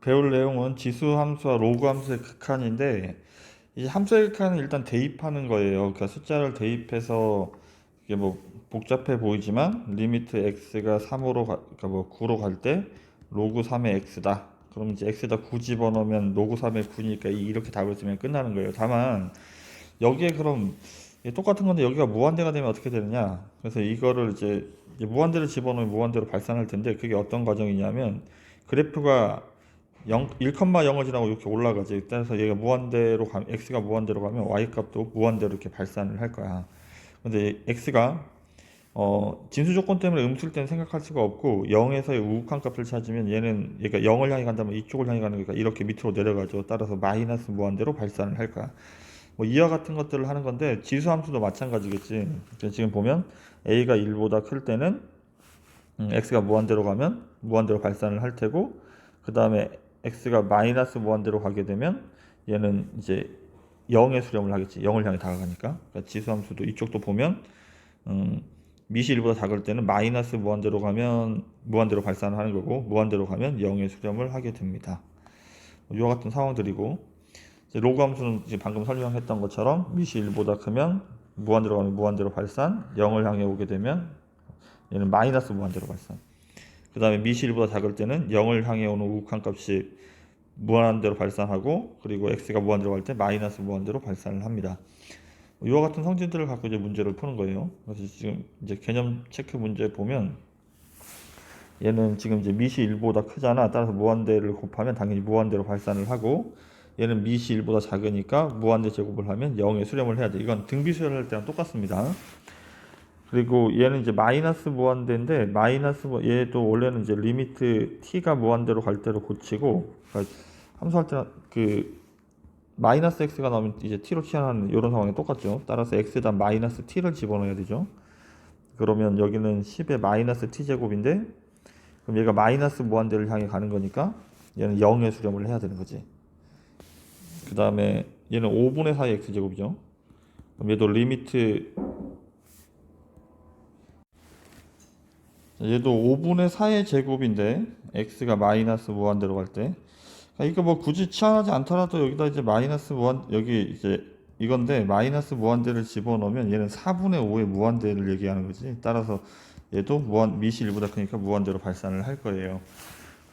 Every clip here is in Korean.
배울 내용은 지수 함수와 로그 함수의 극한인데, 이 함수의 극한은 일단 대입하는 거예요. 그러니까 숫자를 대입해서 이게 뭐 복잡해 보이지만 리미트 x가 3으로 그러니까 뭐 9로 갈 때 로그 3의 x다. 그럼 이제 x에다 9 집어넣으면 로그 3의 9니까 이렇게 답을 쓰면 끝나는 거예요. 다만 여기에 그럼 이게 똑같은 건데 여기가 무한대가 되면 어떻게 되느냐? 그래서 이거를 이제 무한대를 집어넣으면 무한대로 발산할 텐데 그게 어떤 과정이냐면 그래프가 1,0을 지나고 이렇게 올라가지. 따라서 얘가 무한대로 가면 x가 무한대로 가면 y 값도 무한대로 이렇게 발산을 할 거야. 근데 x가 진수 조건 때문에 음수일 때는 생각할 수가 없고 0에서의 우극한 값을 찾으면 얘가 0을 향해 간다면 이쪽을 향해 가는 거니까 이렇게 밑으로 내려가죠. 따라서 마이너스 무한대로 발산을 할 거야. 뭐 이와 같은 것들을 하는 건데 지수 함수도 마찬가지겠지. 지금 보면 a가 1보다 클 때는 x가 무한대로 가면 무한대로 발산을 할 테고 그 다음에 x가 마이너스 무한대로 가게 되면 얘는 이제 0의 수렴을 하겠지. 0을 향해 다가가니까. 그러니까 지수함수도 이쪽도 보면 미시 1보다 작을 때는 마이너스 무한대로 가면 무한대로 발산을 하는 거고 무한대로 가면 0의 수렴을 하게 됩니다. 이와 같은 상황들이고 이제 로그 함수는 이제 방금 설명했던 것처럼 미시 1보다 크면 무한대로 가면 무한대로 발산 0을 향해 오게 되면 얘는 마이너스 무한대로 발산. 그 다음에 미시 1보다 작을 때는 0을 향해 오는 우극한 값이 무한대로 발산하고 그리고 x가 무한대로 갈 때 마이너스 무한대로 발산을 합니다. 이와 같은 성질들을 갖고 이제 문제를 푸는 거예요. 그래서 지금 이제 개념 체크 문제 보면 얘는 지금 이제 미시 1보다 크잖아. 따라서 무한대를 곱하면 당연히 무한대로 발산을 하고 얘는 미시 1보다 작으니까 무한대 제곱을 하면 0에 수렴을 해야 돼. 이건 등비수열을 할 때랑 똑같습니다. 그리고 얘는 이제 마이너스 무한대인데 얘도 원래는 이제 리미트 t가 무한대로 갈 때로 고치고 그러니까 함수할 때는 마이너스 x가 나오면 이제 t로 치환하는 이런 상황이 똑같죠. 따라서 x에다 마이너스 t를 집어넣어야 되죠. 그러면 여기는 10의 마이너스 t 제곱인데 그럼 얘가 마이너스 무한대를 향해 가는 거니까 얘는 0의 수렴을 해야 되는 거지. 그 다음에 얘는 5분의 4의 x 제곱이죠. 그럼 얘도 얘도 5분의 4의 제곱인데 x가 마이너스 무한대로 갈 때 이거 뭐 굳이 치환하지 않더라도 여기다 이제 마이너스 무한 여기 이제 이건데 마이너스 무한대를 집어넣으면 얘는 4분의 5의 무한대를 얘기하는 거지. 따라서 얘도 미시 1보다 크니까 무한대로 발산을 할 거예요.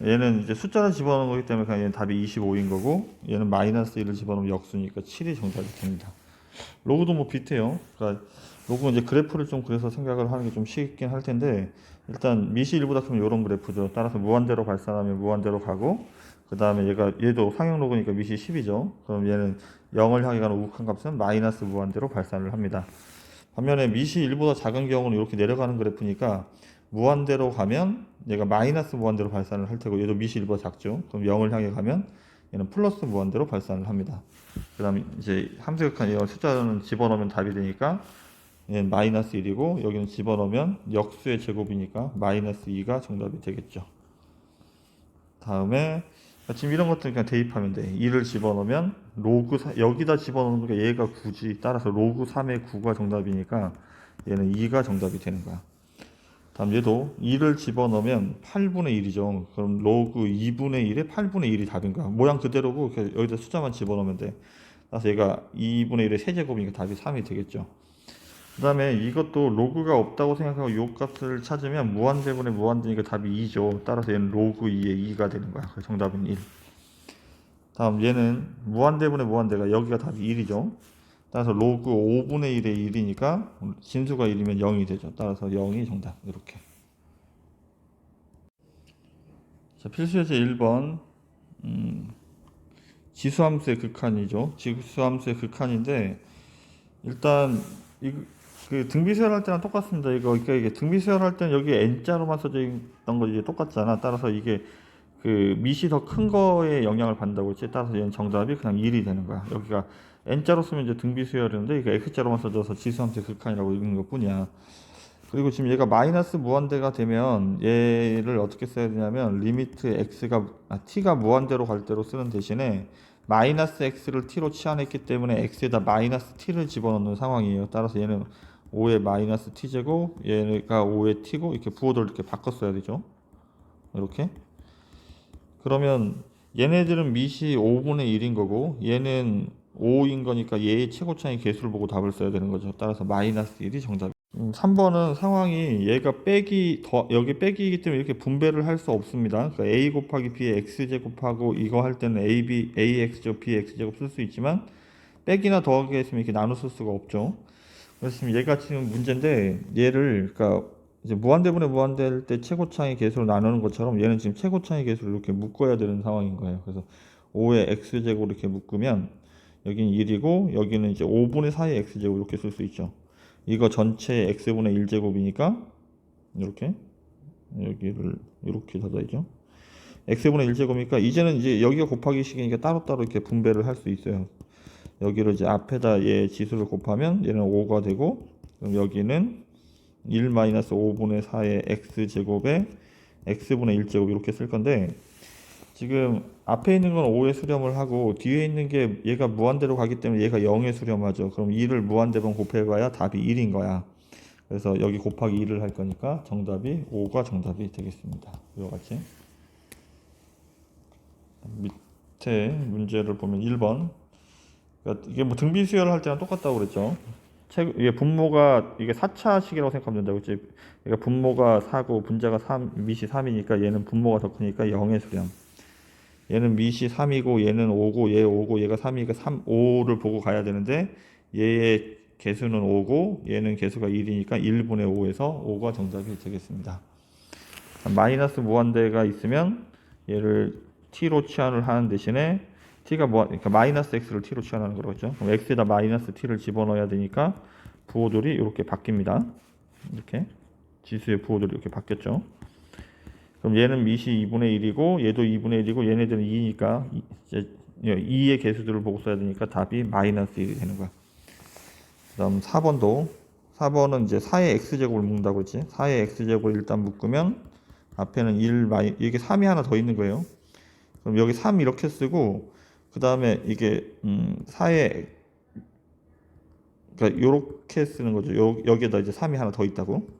얘는 이제 숫자를 집어넣은 거기 때문에 그냥 얘는 답이 25인 거고 얘는 마이너스 1을 집어넣으면 역수니까 7이 정답이 됩니다. 로그도 뭐 비슷해요. 그러니까 로그는 이제 그래프를 좀 그래서 생각을 하는 게 좀 쉽긴 할 텐데 일단 미시 1보다 크면 이런 그래프죠. 따라서 무한대로 발산하면 무한대로 가고 그 다음에 얘도 상형 로그니까 미시 10이죠. 그럼 얘는 0을 향해 가는 우극한 값은 마이너스 무한대로 발산을 합니다. 반면에 미시 1보다 작은 경우는 이렇게 내려가는 그래프니까 무한대로 가면 얘가 마이너스 무한대로 발산을 할 테고 얘도 미시 1보다 작죠. 그럼 0을 향해 가면 얘는 플러스 무한대로 발산을 합니다. 그 다음에 이제 함수극한 이런 숫자는 집어넣으면 답이 되니까 얘는 마이너스 1이고 여기는 집어넣으면 역수의 제곱이니까 마이너스 2가 정답이 되겠죠. 다음에 지금 이런 것들 그냥 대입하면 돼. 2를 집어넣으면 여기다 집어넣는 게 얘가 9지. 따라서 로그 3의 9가 정답이니까 얘는 2가 정답이 되는 거야. 다음 얘도 2를 집어넣으면 8분의 1이죠. 그럼 로그 2분의 1에 8분의 1이 답인 거야. 모양 그대로고 여기다 숫자만 집어넣으면 돼. 그래서 얘가 2분의 1의 세제곱이니까 답이 3이 되겠죠. 그 다음에 이것도 로그가 없다고 생각하고 요 값을 찾으면 무한대분의 무한대니까 답이 2죠. 따라서 얘는 로그 2의 2가 되는 거야. 그래서 정답은 1. 다음 얘는 무한대분의 무한대가 여기가 답이 1이죠. 따라서 로그 5분의 1의 1이니까 진수가 1이면 0이 되죠. 따라서 0이 정답. 이렇게. 자, 필수예제 1번. 지수함수의 극한이죠. 지수함수의 극한인데 일단 그 등비수열 할 때랑 똑같습니다. 그러니까 이게 등비수열 할 때는 여기 n자로만 써져 있던 거 이제 똑같잖아. 따라서 이게 그 밑이 더 큰 거에 영향을 받는다고 했지. 따라서 얘는 정답이 그냥 1이 되는 거야. 여기가 n자로 쓰면 이제 등비수열인데 이게 x자로만 써져서 지수함수의 극한이라고 읽는 것뿐이야. 그리고 지금 얘가 마이너스 무한대가 되면 얘를 어떻게 써야 되냐면 리미트 t가 무한대로 갈 때로 쓰는 대신에 마이너스 x를 t로 치환했기 때문에 x에다 마이너스 t를 집어넣는 상황이에요. 따라서 얘는 5의 마이너스 t제곱 얘가 5의 t고 이렇게 부호를 이렇게 바꿨어야 되죠. 이렇게. 그러면 얘네들은 밑이 5분의 1인 거고 얘는 5인 거니까 얘의 최고차의 개수를 보고 답을 써야 되는 거죠. 따라서 마이너스 1이 정답. 3번은 상황이 얘가 빼기 여기 빼기이기 때문에 이렇게 분배를 할 수 없습니다. 그러니까 a 곱하기 b의 x제곱하고 이거 할 때는 ax제곱 bx제곱 쓸 수 있지만 빼기나 더하기 했으면 이렇게 나눠 쓸 수가 없죠. 그래서 지금 얘가 지금 문제인데 얘를 그러니까 이제 무한대분의 무한대일 때 최고차의 개수로 나누는 것처럼 얘는 지금 최고차의 개수를 이렇게 묶어야 되는 상황인 거예요. 그래서 5의 x제곱 이렇게 묶으면 여기는 1이고 여기는 이제 5분의 4의 x제곱 이렇게 쓸 수 있죠. 이거 전체의 x분의 1제곱이니까 이렇게 여기를 이렇게 닫아야죠. x분의 1제곱이니까 이제는 이제 여기가 곱하기 식이니까 따로따로 이렇게 분배를 할 수 있어요. 여기를 이제 앞에다 얘 지수를 곱하면 얘는 5가 되고 그럼 여기는 1-5분의 4의 x제곱에 x분의 1제곱 이렇게 쓸 건데 지금 앞에 있는 건 5에 수렴을 하고 뒤에 있는 게 얘가 무한대로 가기 때문에 얘가 0에 수렴하죠. 그럼 2를 무한대번 곱해봐야 답이 1인 거야. 그래서 여기 곱하기 2를 할 거니까 정답이 5가 정답이 되겠습니다. 이와 같이 밑에 문제를 보면 1번 그러니까 이게 뭐 등비 수열을 할 때랑 똑같다고 그랬죠. 이게 분모가 이게 4차식이라고 생각하면 된다고 했지. 그러니까 분모가 4고 분자가 3, 밑이 3이니까 얘는 분모가 더 크니까 0의 수렴. 얘는 밑이 3이고 얘는 5고 얘 5고 얘가 3이니까 3, 5를 보고 가야 되는데 얘의 개수는 5고 얘는 개수가 1이니까 1분의 5에서 5가 정답이 되겠습니다. 마이너스 무한대가 있으면 얘를 t로 치환을 하는 대신에 t가 그러니까 마이너스 x를 t로 치환하는 거죠. 그럼 x에다 마이너스 t를 집어넣어야 되니까 부호들이 이렇게 바뀝니다. 이렇게 지수의 부호들이 이렇게 바뀌었죠. 그럼 얘는 밑이 2분의 1이고 얘도 2분의 1이고 얘네들은 2니까 이제 2의 개수들을 보고 써야 되니까 답이 마이너스 1이 되는 거야. 그다음 4번은 이제 4의 x제곱을 묶는다고 했지. 4의 x제곱을 일단 묶으면 앞에는 1 이게 3이 하나 더 있는 거예요. 그럼 여기 3 이렇게 쓰고 그 다음에 이게 4의 그러니까 요렇게 쓰는 거죠. 여기에다 이제 3이 하나 더 있다고.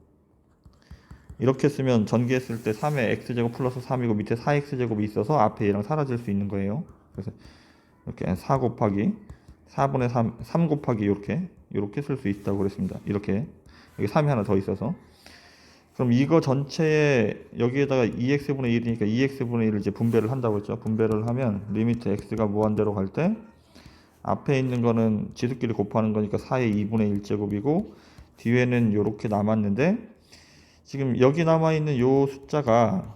이렇게 쓰면 전개했을 때 3의 x제곱 플러스 3이고 밑에 4x제곱이 있어서 앞에 얘랑 사라질 수 있는 거예요. 그래서 이렇게 4 곱하기 4분의 3 곱하기 이렇게 쓸 수 있다고 그랬습니다. 이렇게 여기 3이 하나 더 있어서 그럼 이거 전체에 여기에다가 2x분의 1이니까 2x분의 1을 이제 분배를 한다고 했죠. 분배를 하면 리미트 x가 무한대로 갈 때 앞에 있는 거는 지수끼리 곱하는 거니까 4의 2분의 1제곱이고 뒤에는 이렇게 남았는데 지금 여기 남아있는 요 숫자가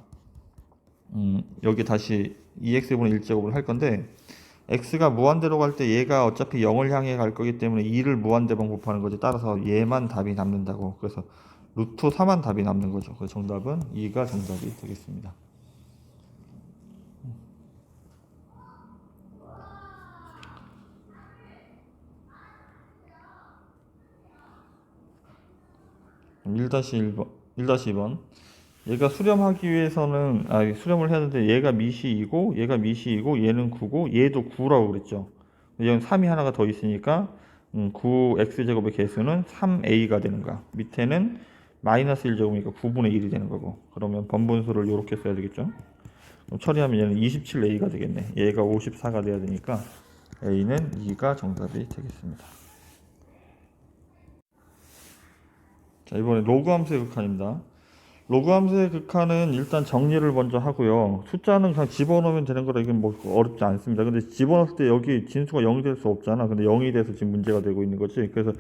여기 다시 2x분의 1제곱을 할 건데 x가 무한대로 갈 때 얘가 어차피 0을 향해 갈 거기 때문에 2를 무한대번 곱하는 거지. 따라서 얘만 답이 남는다고. 그래서 루트 4만 답이 남는 거죠. 그래서 정답은 2가 정답이 되겠습니다. 그럼 1-1번, 1-2번. 얘가 수렴하기 위해서는 수렴을 해야 되는데 얘가 밑이 2고 얘가 밑이 2고 얘는 9고 얘도 9라고 그랬죠. 얘는 3이 하나가 더 있으니까 9x제곱의 개수는 3a가 되는 거야. 밑에는 마이너스 1제곱이니까 9분의 1이 되는 거고. 그러면 번분수를 이렇게 써야 되겠죠. 그럼 처리하면 얘는 27a가 되겠네. 얘가 54가 돼야 되니까 a는 2가 정답이 되겠습니다. 자, 이번에 로그 함수의 극한입니다. 로그 함수의 극한은 일단 정리를 먼저 하고요. 숫자는 그냥 집어넣으면 되는 거라 이건 뭐 어렵지 않습니다. 근데 집어넣을 때 여기 진수가 0이 될 수 없잖아. 근데 0이 돼서 지금 문제가 되고 있는 거지. 그래서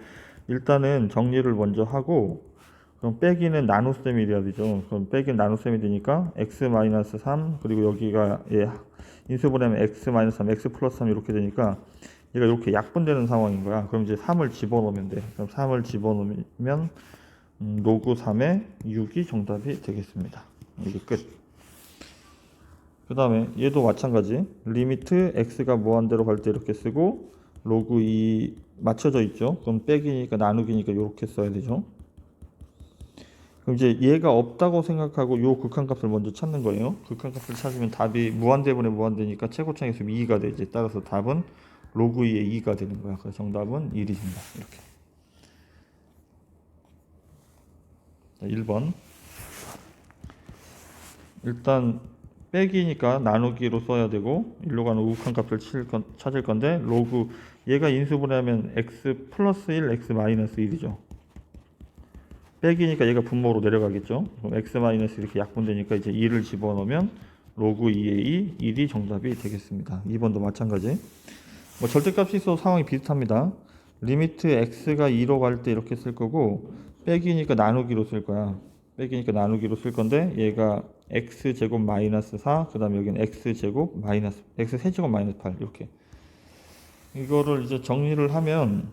일단은 정리를 먼저 하고 그럼 빼기는 나눗셈이 돼야 되죠. 그럼 빼기는 나눗셈이 되니까 x-3 그리고 여기가 인수분해하면 x-3, x 플러스 3 이렇게 되니까 얘가 이렇게 약분되는 상황인 거야. 그럼 이제 3을 집어넣으면 돼. 그럼 3을 집어넣으면 로그 3의 6이 정답이 되겠습니다. 이게 끝. 그 다음에 얘도 마찬가지. 리미트 x가 무한대로 갈 때 이렇게 쓰고 로그 2 맞춰져 있죠. 그럼 빼기니까 나누기니까 이렇게 써야 되죠. 그럼 이제 얘가 없다고 생각하고 요 극한값을 먼저 찾는 거예요. 극한값을 찾으면 답이 무한대분의 무한대니까 최고차의 수 2가 되지. 따라서 답은 로그 2의 2가 되는 거야. 그래서 정답은 1이 된다. 이렇게. 1번 일단 빼기니까 나누기로 써야 되고 일로 가는 우극한 값을 찾을 건데 로그 얘가 인수분해하면 x 플러스 1, x 마이너스 1이죠. 빼기니까 얘가 분모로 내려가겠죠. 그럼 x 마이너스 이렇게 약분되니까 이제 2를 집어넣으면 로그 2의 2, 1이 정답이 되겠습니다. 2번도 마찬가지. 뭐 절대값이 있어도 상황이 비슷합니다. 리미트 x가 2로 갈 때 이렇게 쓸 거고 빼기니까 나누기로 쓸 거야. 빼기니까 나누기로 쓸 건데 얘가 x제곱 마이너스 4, 그 다음에 여기는 x제곱 마이너스 x세제곱 마이너스 8 이렇게. 이거를 이제 정리를 하면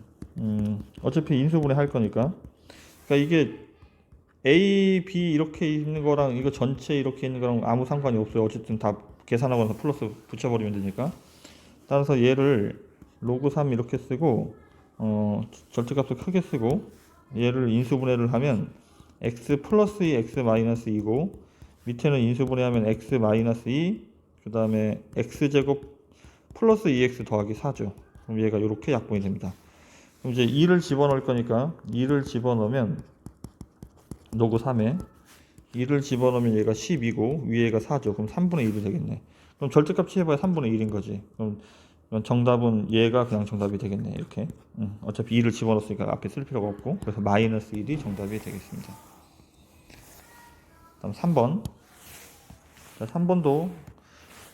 어차피 인수분해 할 거니까. 그러니까 이게 a, b 이렇게 있는 거랑 이거 전체 이렇게 있는 거랑 아무 상관이 없어요. 어쨌든 다 계산하고 나서 플러스 붙여버리면 되니까. 따라서 얘를 로그 3 이렇게 쓰고 절대값을 크게 쓰고 얘를 인수분해를 하면 x 플러스 2, x 마이너스 2고 밑에는 인수분해하면 x 마이너스 2, 그 다음에 x제곱 플러스 2x 더하기 4죠. 그럼 얘가 이렇게 약분이 됩니다. 그럼 이제 2를 집어넣을 거니까 2를 집어넣으면 로그 3에 2를 집어넣으면 얘가 10이고 위에가 4죠. 그럼 3분의 1이 되겠네. 그럼 절대값 취해봐야 3분의 1인 거지. 그럼 정답은 얘가 그냥 정답이 되겠네. 이렇게. 어차피 2를 집어넣었으니까 앞에 쓸 필요가 없고 그래서 마이너스 1이 정답이 되겠습니다. 다음 3번. 자, 3번도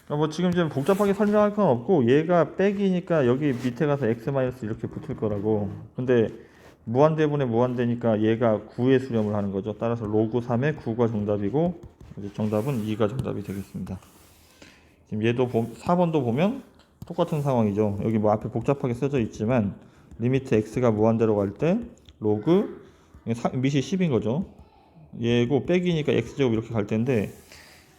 뭐 지금 좀 복잡하게 설명할 건 없고 얘가 빼기니까 여기 밑에 가서 x 마이너스 이렇게 붙을 거라고. 근데 무한대분에 무한대니까 얘가 9에 수렴을 하는 거죠. 따라서 로그 3의 9가 정답이고 이제 정답은 2가 정답이 되겠습니다. 지금 얘도 4번도 보면 똑같은 상황이죠. 여기 뭐 앞에 복잡하게 써져 있지만 리미트 x가 무한대로 갈 때 로그 밑이 10인 거죠. 얘고 빼기니까 x제곱 이렇게 갈 텐데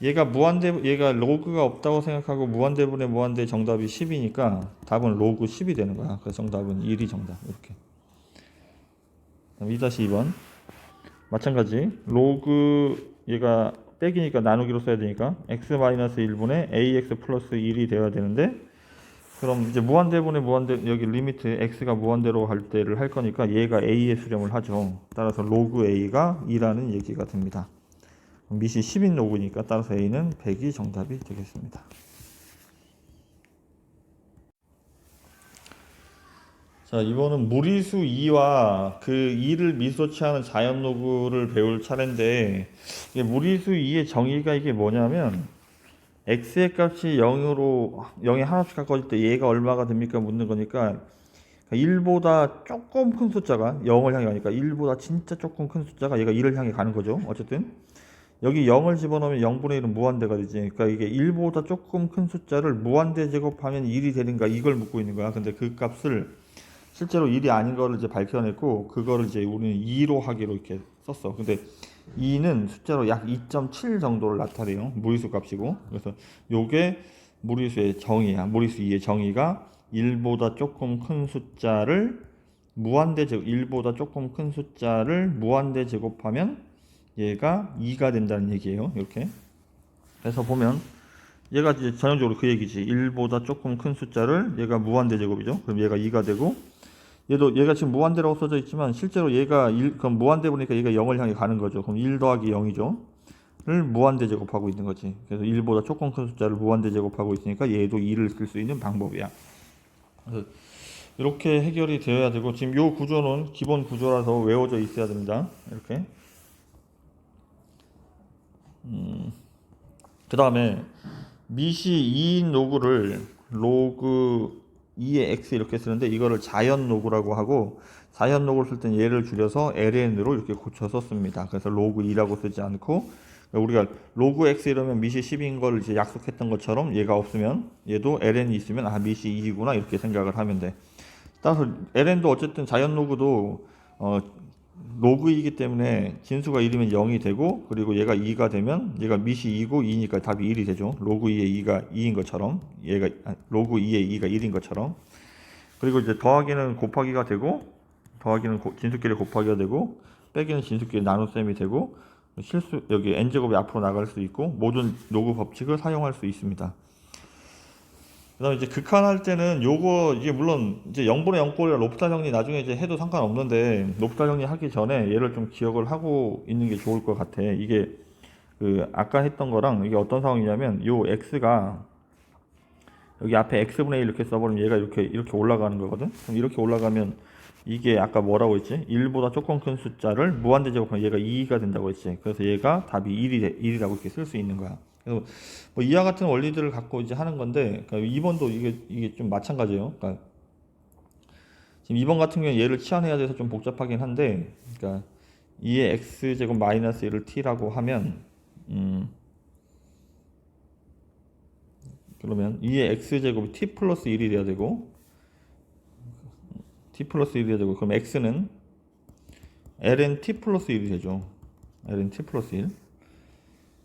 얘가 로그가 없다고 생각하고 무한대분의 무한대 정답이 10이니까 답은 로그 10이 되는 거야. 그래서 정답은 1이 정답. 이렇게. 2-2번 마찬가지 로그 얘가 빼기니까 나누기로 써야 되니까 x-1분의 ax 플러스 1이 되어야 되는데 그럼 이제 무한대분의 무한대 여기 리미트 x가 무한대로 갈 때를 할 거니까 얘가 a에 수렴을 하죠. 따라서 로그 a가 2라는 얘기가 됩니다. 밑이 10인 로그니까 따라서 a는 100이 정답이 되겠습니다. 자, 이번은 무리수 2와 그 2를 미소치하는 자연 로그를 배울 차례인데 이게 무리수 2의 정의가 이게 뭐냐면 x의 값이 0에 하나씩 가까워질 때 얘가 얼마가 됩니까? 묻는 거니까 1보다 조금 큰 숫자가 0을 향해 가니까 1보다 진짜 조금 큰 숫자가 얘가 2를 향해 가는 거죠. 어쨌든 여기 0을 집어넣으면 0분의 1은 무한대가 되지. 그러니까 이게 1보다 조금 큰 숫자를 무한대 제곱하면 1이 되는가 이걸 묻고 있는 거야. 근데 그 값을 실제로 1이 아닌 거를 이제 밝혀냈고 그거를 이제 우리는 2로 하기로 이렇게 썼어. 근데 2는 숫자로 약 2.7 정도를 나타내요. 무리수 값이고. 그래서 요게 무리수의 정의야. 무리수 2의 정의가 1보다 조금 큰 숫자를 무한대 제곱 1보다 조금 큰 숫자를 무한대 제곱하면 얘가 2가 된다는 얘기예요. 이렇게. 그래서 보면 얘가 이제 전형적으로 그 얘기지. 1보다 조금 큰 숫자를 얘가 무한대 제곱이죠. 그럼 얘가 2가 되고 얘가 지금 무한대라고 써져 있지만 실제로 얘가 그럼 무한대 보니까 얘가 0을 향해 가는 거죠. 그럼 1 더하기 0이죠. 를 무한대 제곱하고 있는 거지. 그래서 1보다 조금 큰 숫자를 무한대 제곱하고 있으니까 얘도 2를 쓸 수 있는 방법이야. 그래서 이렇게 해결이 되어야 되고 지금 요 구조는 기본 구조라서 외워져 있어야 됩니다. 이렇게. 그 다음에 밑이 2인 로그를 로그 2의 x 이렇게 쓰는데 이거를 자연 로그라고 하고 자연 로그를 쓸 때는 얘를 줄여서 ln으로 이렇게 고쳐서 씁니다. 그래서 로그 2라고 쓰지 않고 우리가 로그 x 이러면 밑이 10인 걸 이제 약속했던 것처럼 얘가 없으면 얘도 ln이 있으면 밑이 2이구나 이렇게 생각을 하면 돼. 따라서 ln도 어쨌든 자연 로그도 로그이기 때문에 진수가 1이면 0이 되고 그리고 얘가 2가 되면 얘가 밑이 2고 2니까 답이 1이 되죠. 로그 2의 2가 2인 것처럼 얘가 로그 2의 2가 1인 것처럼. 그리고 이제 더하기는 곱하기가 되고 더하기는 진수끼리 곱하기가 되고 빼기는 진수끼리 나눗셈이 되고 여기 n제곱이 앞으로 나갈 수 있고 모든 로그 법칙을 사용할 수 있습니다. 그 다음에 이제 극한할 때는 요거 이게 물론 이제 0분의 0꼴이라 롭타 정리 나중에 이제 해도 상관없는데 롭타 정리 하기 전에 얘를 좀 기억을 하고 있는 게 좋을 것 같아. 이게 그 아까 했던 거랑 이게 어떤 상황이냐면 요 x가 여기 앞에 x분의 1 이렇게 써버리면 얘가 이렇게 올라가는 거거든. 그럼 이렇게 올라가면 이게 아까 뭐라고 했지? 1보다 조금 큰 숫자를 무한대 제곱하면 얘가 2가 된다고 했지. 그래서 얘가 답이 1이라고 이렇게 쓸 수 있는 거야. 그래서 뭐 이와 같은 원리들을 갖고 이제 하는 건데, 그러니까 2번도 이게 좀 마찬가지예요. 그러니까 지금 2번 같은 경우는 얘를 치환해야 돼서 좀 복잡하긴 한데, 그러니까 2의 x제곱 마이너스 1을 t라고 하면, 그러면 2의 x제곱이 t 플러스 1이 돼야 되고, t 플러스 1이 돼야 되고, 그럼 x는 ln t 플러스 1이 되죠. ln t 플러스 1.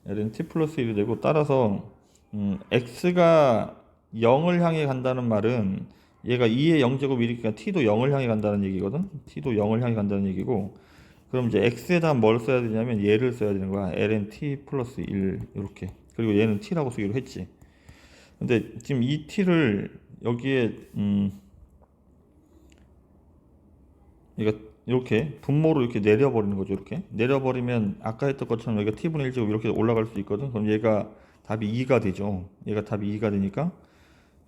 ln t 플러스 1이 되고, 따라서 x가 0을 향해 간다는 말은 얘가 2의 0제곱 1이니까 t도 0을 향해 간다는 얘기거든. t도 0을 향해 간다는 얘기고, 그럼 이제 x에다 뭘 써야 되냐면 얘를 써야 되는 거야. ln t 플러스 1 이렇게. 그리고 얘는 t라고 쓰기로 했지. 근데 지금 이 t를 여기에 이렇게 분모로 이렇게 내려버리는 거죠. 이렇게 내려버리면 아까 했던 것처럼 여기가 t분의 1제곱 이렇게 올라갈 수 있거든. 그럼 얘가 답이 2가 되죠. 얘가 답이 2가 되니까,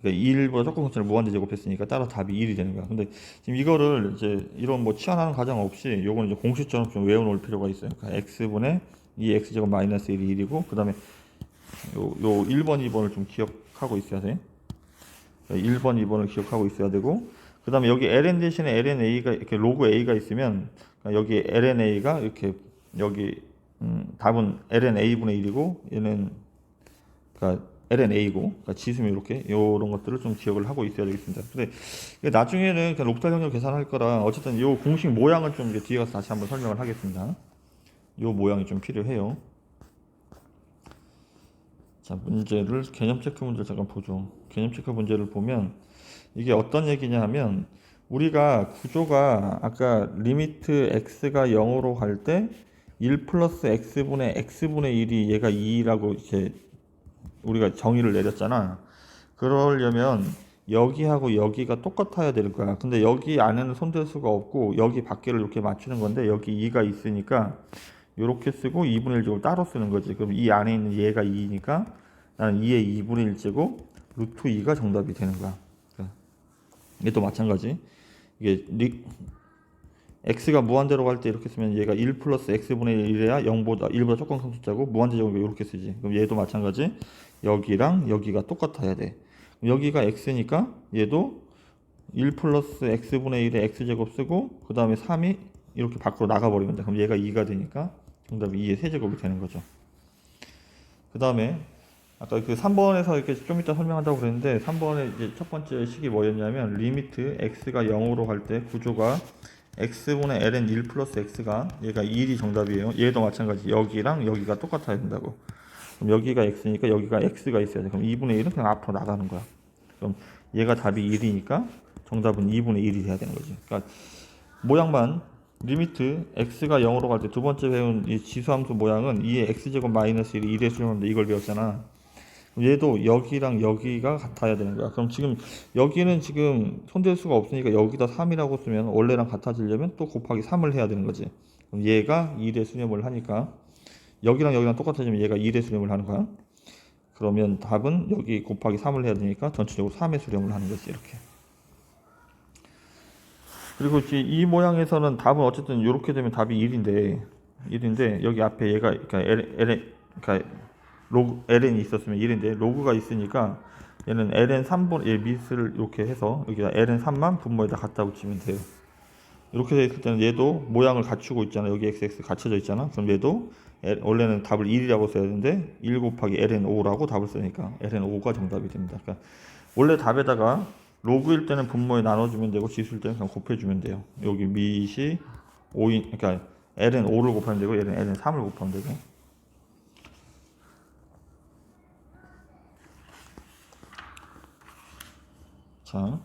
그러니까 1보다 조금 숫자를 무한대 제곱했으니까 따라 답이 1이 되는 거야. 근데 지금 이거를 이제 이런 뭐 치환하는 과정 없이 요거는 이제 공식처럼 좀 외워놓을 필요가 있어요. 그러니까 x분의 2x제곱 마이너스 1이 1이고, 그 다음에 요 1번, 2번을 좀 기억하고 있어야 돼. 1번, 2번을 기억하고 있어야 되고, 그 다음에 여기 ln 대신에 lna가 이렇게 로그 a가 있으면, 그러니까 여기 lna가 이렇게 여기 답은 lna분의 1이고 얘는 그러니까 lna고, 그러니까 지수면 이렇게 이런 것들을 좀 기억을 하고 있어야 되겠습니다. 근데 나중에는 그냥 록탈 형태로 계산할 거라 어쨌든 이 공식 모양은 좀 이제 뒤에 가서 다시 한번 설명을 하겠습니다. 이 모양이 좀 필요해요. 자, 문제를 개념 체크 문제를 잠깐 보죠. 개념 체크 문제를 보면 이게 어떤 얘기냐 하면, 우리가 구조가 아까 리미트 x가 0으로 갈 때 1 플러스 x분의 1이 얘가 2라고 이렇게 우리가 정의를 내렸잖아. 그러려면 여기하고 여기가 똑같아야 될 거야. 근데 여기 안에는 손댈 수가 없고 여기 밖에를 이렇게 맞추는 건데 여기 2가 있으니까 이렇게 쓰고 2분의 1제곱 따로 쓰는 거지. 그럼 이 안에 있는 얘가 2니까 나는 2의 2분의 1제곱 루트 2가 정답이 되는 거야. 얘도 마찬가지. 이게 x가 무한대로 갈 때 이렇게 쓰면 얘가 1 플러스 x분의 1이야 1보다 조금 큰 숫자고, 무한대제곱이 이렇게 쓰지. 그럼 얘도 마찬가지. 여기랑 여기가 똑같아야 돼. 여기가 x니까 얘도 1 플러스 x분의 1에 x제곱 쓰고 그 다음에 3이 이렇게 밖으로 나가버리면 돼. 그럼 얘가 2가 되니까 정답이 2의 세제곱이 되는 거죠. 그 다음에 아까 그 3번에서 이렇게 좀 이따 설명한다고 그랬는데, 3번의 이제 첫 번째 식이 뭐였냐면 리미트 x가 0으로 갈 때 구조가 x분의 ln 1 플러스 x가 얘가 1이 정답이에요. 얘도 마찬가지. 여기랑 여기가 똑같아야 된다고. 그럼 여기가 x니까 여기가 x가 있어야 돼. 그럼 2분의 1은 그냥 앞으로 나가는 거야. 그럼 얘가 답이 1이니까 정답은 2분의 1이 돼야 되는 거지. 그러니까 모양만 리미트 x가 0으로 갈 때 두 번째 배운 이 지수함수 모양은 2의 x제곱 마이너스 1이 1에 수렴하는데 이걸 배웠잖아. 얘도 여기랑 여기가 같아야 되는 거야. 그럼 지금 여기는 지금 손댈 수가 없으니까 여기다 3이라고 쓰면 원래랑 같아지려면 또 곱하기 3을 해야 되는 거지. 그럼 얘가 1에 수렴을 하니까 여기랑 여기랑 똑같아지면 얘가 1에 수렴을 하는 거야. 그러면 답은 여기 곱하기 3을 해야 되니까 전체적으로 3에 수렴을 하는 거지. 이렇게. 그리고 이 모양에서는 답은 어쨌든 이렇게 되면 답이 1인데 여기 앞에 얘가 그러니까 ln이 있었으면 1인데 로그가 있으니까 얘는 ln 3분 얘 밑을 이렇게 해서 여기다 ln 3만 분모에다 갖다 붙이면 돼요. 이렇게 되어 있을 때는 얘도 모양을 갖추고 있잖아. 여기 xx 갖춰져 있잖아. 그럼 얘도 원래는 답을 1이라고 써야 되는데 1 곱하기 ln 5라고 답을 쓰니까 ln 5가 정답이 됩니다. 그러니까 원래 답에다가 로그일 때는 분모에 나눠주면 되고 지수일 때는 그냥 곱해주면 돼요. 여기 밑이 5인, 그러니까 ln 5를 곱하면 되고 얘는 ln 3을 곱하면 되고. 자,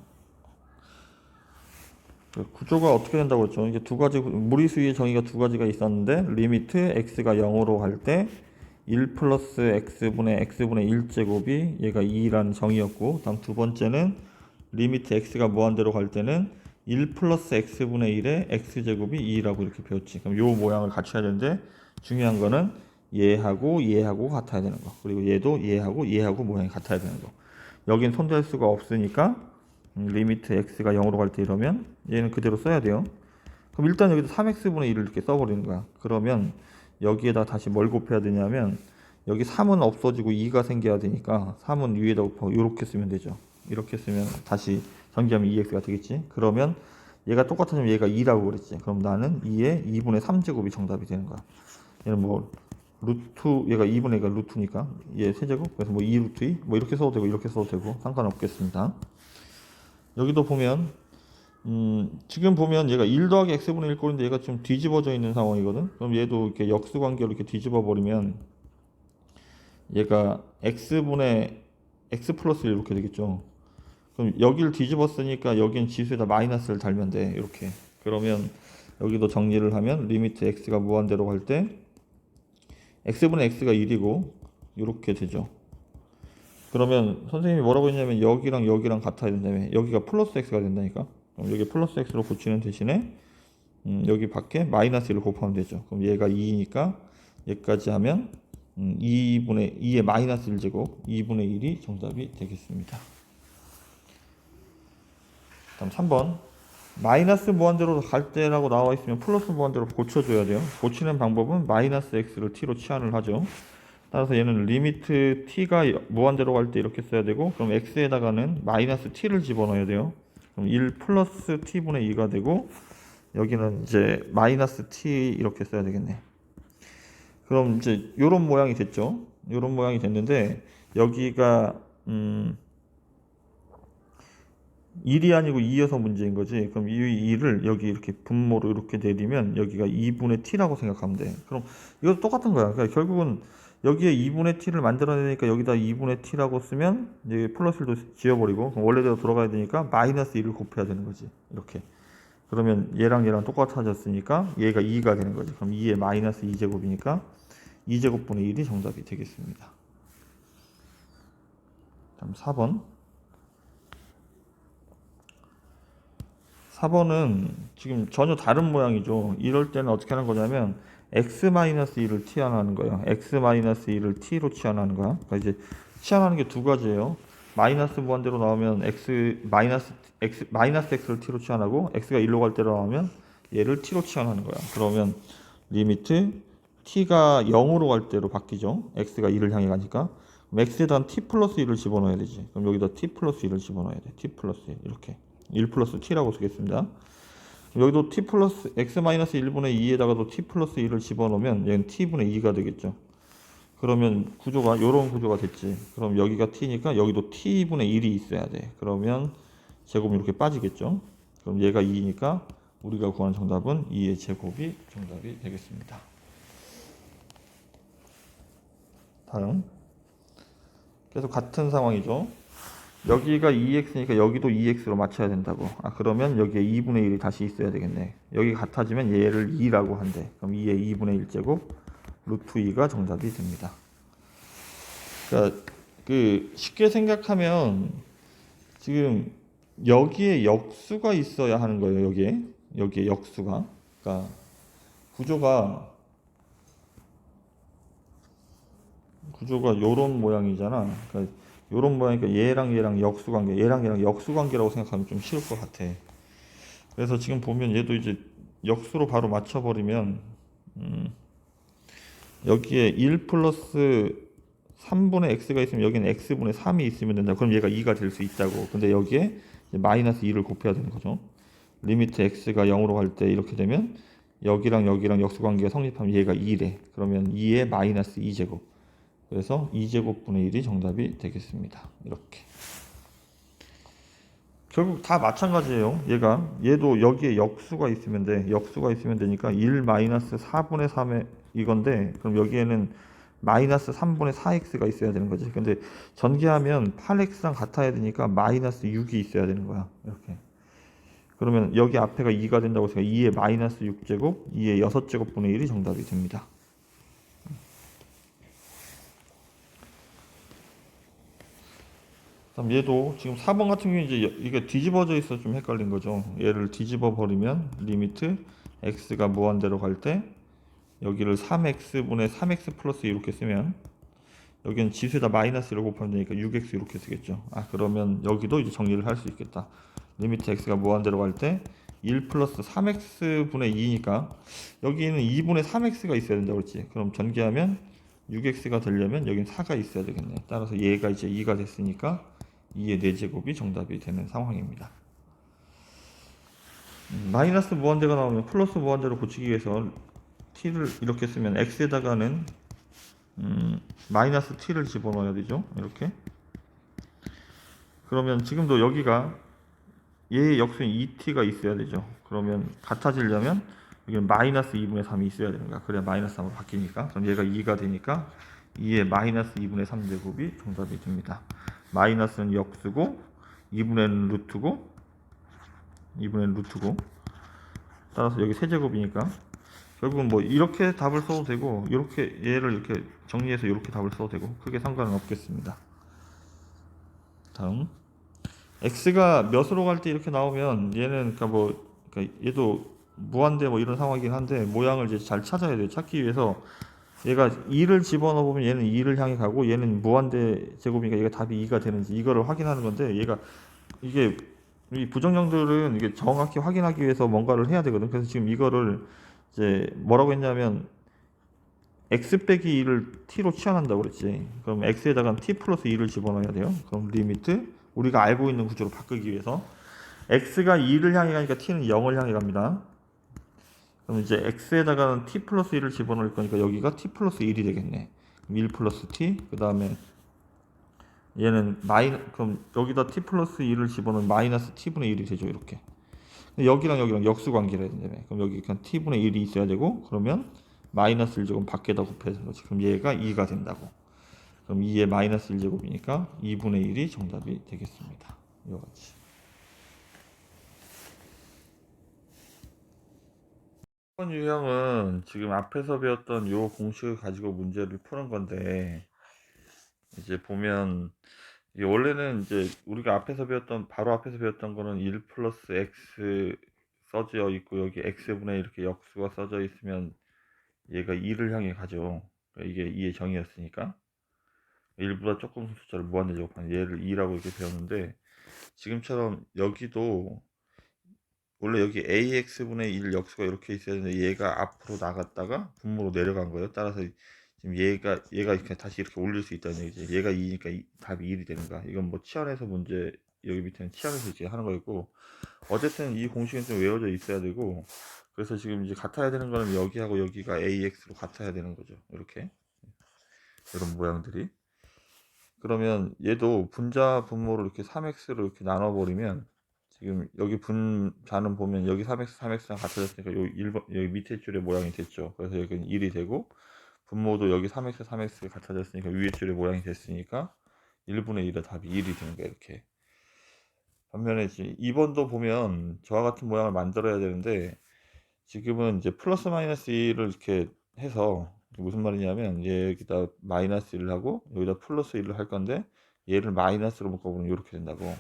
구조가 어떻게 된다고 그랬죠? 이게 두 가지 무리수의 정의가 두 가지가 있었는데, 리미트 x가 0으로 갈 때 1 플러스 x분의 1제곱이 얘가 2라는 정의였고, 다음 두 번째는 리미트 x가 무한대로 갈 때는 1 플러스 x분의 1의 x제곱이 2라고 이렇게 배웠지. 그럼 요 모양을 갖춰야 되는데, 중요한 거는 얘하고 같아야 되는 거. 그리고 얘도 얘하고 모양이 같아야 되는 거. 여긴 손댈 수가 없으니까 리미트 x가 0으로 갈 때 이러면 얘는 그대로 써야 돼요. 그럼 일단 여기서 3x분의 1을 이렇게 써버리는 거야. 그러면 여기에다 다시 뭘 곱해야 되냐면 여기 3은 없어지고 2가 생겨야 되니까 3은 위에다 곱하고 이렇게 쓰면 되죠. 이렇게 쓰면 다시 전개하면 2x가 되겠지. 그러면 얘가 똑같으면 얘가 2라고 그랬지. 그럼 나는 2에 2분의 3제곱이 정답이 되는 거야. 얘는 뭐 루트, 얘가 2분의 2가 루트니까 얘 세제곱, 그래서 뭐 2 루트 2 뭐 이렇게 써도 되고 이렇게 써도 되고 상관없겠습니다. 여기도 보면 지금 보면 얘가 1 더하기 x분의 1 꼴인데 얘가 좀 뒤집어져 있는 상황이거든. 그럼 얘도 이렇게 역수관계로 이렇게 뒤집어 버리면 얘가 x분의 x 플러스 1 이렇게 되겠죠. 그럼 여기를 뒤집었으니까 여긴 지수에다 마이너스를 달면 돼. 이렇게. 그러면 여기도 정리를 하면 리미트 x가 무한대로 갈 때 x분의 x가 1이고 이렇게 되죠. 그러면 선생님이 뭐라고 했냐면 여기랑 같아야 된다며. 여기가 플러스 x가 된다니까. 그럼 여기 플러스 x로 고치는 대신에 여기 밖에 마이너스 1을 곱하면 되죠. 그럼 얘가 2니까 얘까지 하면 2의 마이너스 1제곱 2분의 1이 정답이 되겠습니다. 다음 3번 마이너스 무한대로 갈 때라고 나와 있으면 플러스 무한대로 고쳐줘야 돼요. 고치는 방법은 마이너스 x를 t로 치환을 하죠. 따라서 얘는 리미트 t가 무한대로 갈 때 이렇게 써야 되고, 그럼 x에다가는 마이너스 t를 집어넣어야 돼요. 그럼 1 플러스 t분의 2가 되고, 여기는 이제 마이너스 t 이렇게 써야 되겠네. 그럼 이제 요런 모양이 됐죠. 요런 모양이 됐는데 여기가 1이 아니고 2여서 문제인 거지. 그럼 이 2를 여기 이렇게 분모로 이렇게 내리면 여기가 2분의 t라고 생각하면 돼. 그럼 이것도 똑같은 거야. 그러니까 결국은 여기에 2분의 t를 만들어내니까 여기다 2분의 t라고 쓰면 여기 플러스 1도 지워버리고, 그럼 원래대로 돌아가야 되니까 마이너스 1을 곱해야 되는 거지. 이렇게. 그러면 얘랑 똑같아졌으니까 얘가 2가 되는 거지. 그럼 2의 마이너스 2제곱이니까 2제곱분의 1이 정답이 되겠습니다. 다음 4번. 4번은 지금 전혀 다른 모양이죠. 이럴 때는 어떻게 하는 거냐면 x-1을 치환하는 거예요. x-1을 t로 치환하는 거야. 그러니까 이제 치환하는 게 두 가지예요. 마이너스 무한대로 나오면 마이너스 x를 t로 치환하고, x가 1로 갈 때로 나오면 얘를 t로 치환하는 거야. 그러면 리미트 t가 0으로 갈 때로 바뀌죠. x가 1을 향해 가니까. 그럼 x에다 t 플러스 1을 집어넣어야 되지. 그럼 여기다 t 플러스 1을 집어넣어야 돼. t 플러스 1 이렇게. 1 플러스 t라고 쓰겠습니다. 여기도 t 플러스 x 마이너스 1분의 2에다가도 t 플러스 1을 집어넣으면 얘는 t분의 2가 되겠죠. 그러면 구조가 이런 구조가 됐지. 그럼 여기가 t니까 여기도 t분의 1이 있어야 돼. 그러면 제곱이 이렇게 빠지겠죠. 그럼 얘가 2니까 우리가 구하는 정답은 2의 제곱이 정답이 되겠습니다. 다음. 계속 같은 상황이죠. 여기가 2x니까 여기도 2x로 맞춰야 된다고. 그러면 여기에 2분의 1이 다시 있어야 되겠네. 여기 같아지면 얘를 2라고 한대. 그럼 2의 2분의 1제곱 루트 2가 정답이 됩니다. 그러니까 쉽게 생각하면 지금 여기에 역수가 있어야 하는 거예요. 여기에 역수가. 그러니까 구조가 요런 모양이잖아. 그러니까 요런 모양이니까 얘랑 역수관계, 얘랑 역수관계라고 생각하면 좀 쉬울 것 같아. 그래서 지금 보면 얘도 이제 역수로 바로 맞춰버리면 여기에 1 플러스 3분의 x가 있으면 여기는 x분의 3이 있으면 된다. 그럼 얘가 2가 될 수 있다고. 근데 여기에 마이너스 2를 곱해야 되는 거죠. 리미트 x가 0으로 갈 때 이렇게 되면 여기랑 역수관계가 성립하면 얘가 2래. 그러면 2의 마이너스 2제곱. 그래서 2제곱분의 1이 정답이 되겠습니다. 이렇게. 결국 다 마찬가지예요. 얘도 여기에 역수가 있으면 돼. 역수가 있으면 되니까 1 마이너스 4분의 3의 이건데, 그럼 여기에는 마이너스 3분의 4x가 있어야 되는 거지. 근데 전개하면 8x랑 같아야 되니까 마이너스 6이 있어야 되는 거야. 이렇게. 그러면 여기 앞에가 2가 된다고 해서 2의 마이너스 6제곱, 2의 6제곱분의 1이 정답이 됩니다. 그럼 얘도 지금 4번 같은 경우에 이제 이게 뒤집어져 있어 좀 헷갈린 거죠. 얘를 뒤집어 버리면 리미트 x가 무한대로 갈 때 여기를 3x분의 3x 플러스 이렇게 쓰면 여기는 지수에다 마이너스를 곱하면 되니까 6x 이렇게 쓰겠죠. 그러면 여기도 이제 정리를 할 수 있겠다. 리미트 x가 무한대로 갈 때 1 플러스 3x분의 2니까 여기는 2분의 3x가 있어야 된다고 그랬지. 그럼 전개하면 6x가 되려면 여기는 4가 있어야 되겠네. 따라서 얘가 이제 2가 됐으니까 2의 4제곱이 정답이 되는 상황입니다. 마이너스 무한대가 나오면 플러스 무한대로 고치기 위해서 t를 이렇게 쓰면 x에다가는 마이너스 t를 집어넣어야 되죠. 이렇게. 그러면 지금도 여기가 얘의 역수인 2t가 있어야 되죠. 그러면 같아지려면 여기는 마이너스 2분의 3이 있어야 되는 거야. 그래야 마이너스 3으로 바뀌니까. 그럼 얘가 2가 되니까 2의 마이너스 2분의 3제곱이 정답이 됩니다. 마이너스는 역수고 2분의 루트고 2분의 루트고 따라서 여기 세제곱이니까 결국은 뭐 이렇게 답을 써도 되고 이렇게 얘를 이렇게 정리해서 이렇게 답을 써도 되고 크게 상관은 없겠습니다. 다음 x가 몇으로 갈 때 이렇게 나오면 얘는 그러니까 얘도 무한대 뭐 이런 상황이긴 한데 모양을 이제 잘 찾아야 돼요. 찾기 위해서 얘가 2를 집어넣어 보면 얘는 2를 향해 가고 얘는 무한대 제곱이니까 얘가 답이 2가 되는지 이거를 확인하는 건데 얘가 이게 이 부정형들은 이게 정확히 확인하기 위해서 뭔가를 해야 되거든. 그래서 지금 이거를 이제 뭐라고 했냐면 x 빼기 2를 t로 치환한다고 그랬지. 그럼 x에다가 t 플러스 2를 집어넣어야 돼요. 그럼 리미트 우리가 알고 있는 구조로 바꾸기 위해서 x가 2를 향해 가니까 t는 0을 향해 갑니다. 그럼 이제 x에다가는 t 플러스 1을 집어넣을 거니까 여기가 t 플러스 1이 되겠네. 그럼 1 플러스 t 그 다음에 얘는 그럼 여기다 t 플러스 1을 집어넣으면 마이너스 t분의 1이 되죠. 이렇게 여기랑 여기랑 역수 관계를 해야 된다며. 그럼 여기 그냥 t분의 1이 있어야 되고 그러면 마이너스 1제곱 밖에다 곱해서 그럼 얘가 2가 된다고. 그럼 2의 마이너스 1제곱이니까 2분의 1이 정답이 되겠습니다. 이거같이. 이번 유형은 지금 앞에서 배웠던 요 공식을 가지고 문제를 푸는 건데 이제 보면 이게 원래는 이제 우리가 앞에서 배웠던 바로 앞에서 배웠던 거는 1 플러스 x 써져 있고 여기 x분의 이렇게 역수가 써져 있으면 얘가 2를 향해 가죠. 그러니까 이게 2의 정의였으니까 1보다 조금 큰 숫자를 무한대 제곱하는 얘를 2라고 이렇게 배웠는데 지금처럼 여기도 원래 여기 ax분의 1 역수가 이렇게 있어야 되는데 얘가 앞으로 나갔다가 분모로 내려간 거예요. 따라서 지금 얘가 이렇게 다시 이렇게 올릴 수 있다는 얘기지. 얘가 2니까 답이 1이 되는 거야. 이건 뭐 치환해서 문제 여기 밑에는 치환해서 이제 하는 거였고 어쨌든 이 공식은 좀 외워져 있어야 되고 그래서 지금 이제 같아야 되는 거는 여기하고 여기가 ax로 같아야 되는 거죠. 이렇게 이런 모양들이. 그러면 얘도 분자 분모를 이렇게 3x로 이렇게 나눠버리면 지금 여기 분자는 보면 여기 3x 3x랑 같아졌으니까 여기 밑에 줄의 모양이 됐죠. 그래서 여기는 1이 되고 분모도 여기 3x 3x가 같아졌으니까 위에 줄의 모양이 됐으니까 1분의 1의 답이 1이 되는 거야. 이렇게. 반면에 이제 2번도 보면 저와 같은 모양을 만들어야 되는데 지금은 이제 플러스 마이너스 1을 이렇게 해서 무슨 말이냐면 여기다 마이너스 1을 하고 여기다 플러스 1을 할 건데 얘를 마이너스로 묶어보면 이렇게 된다고.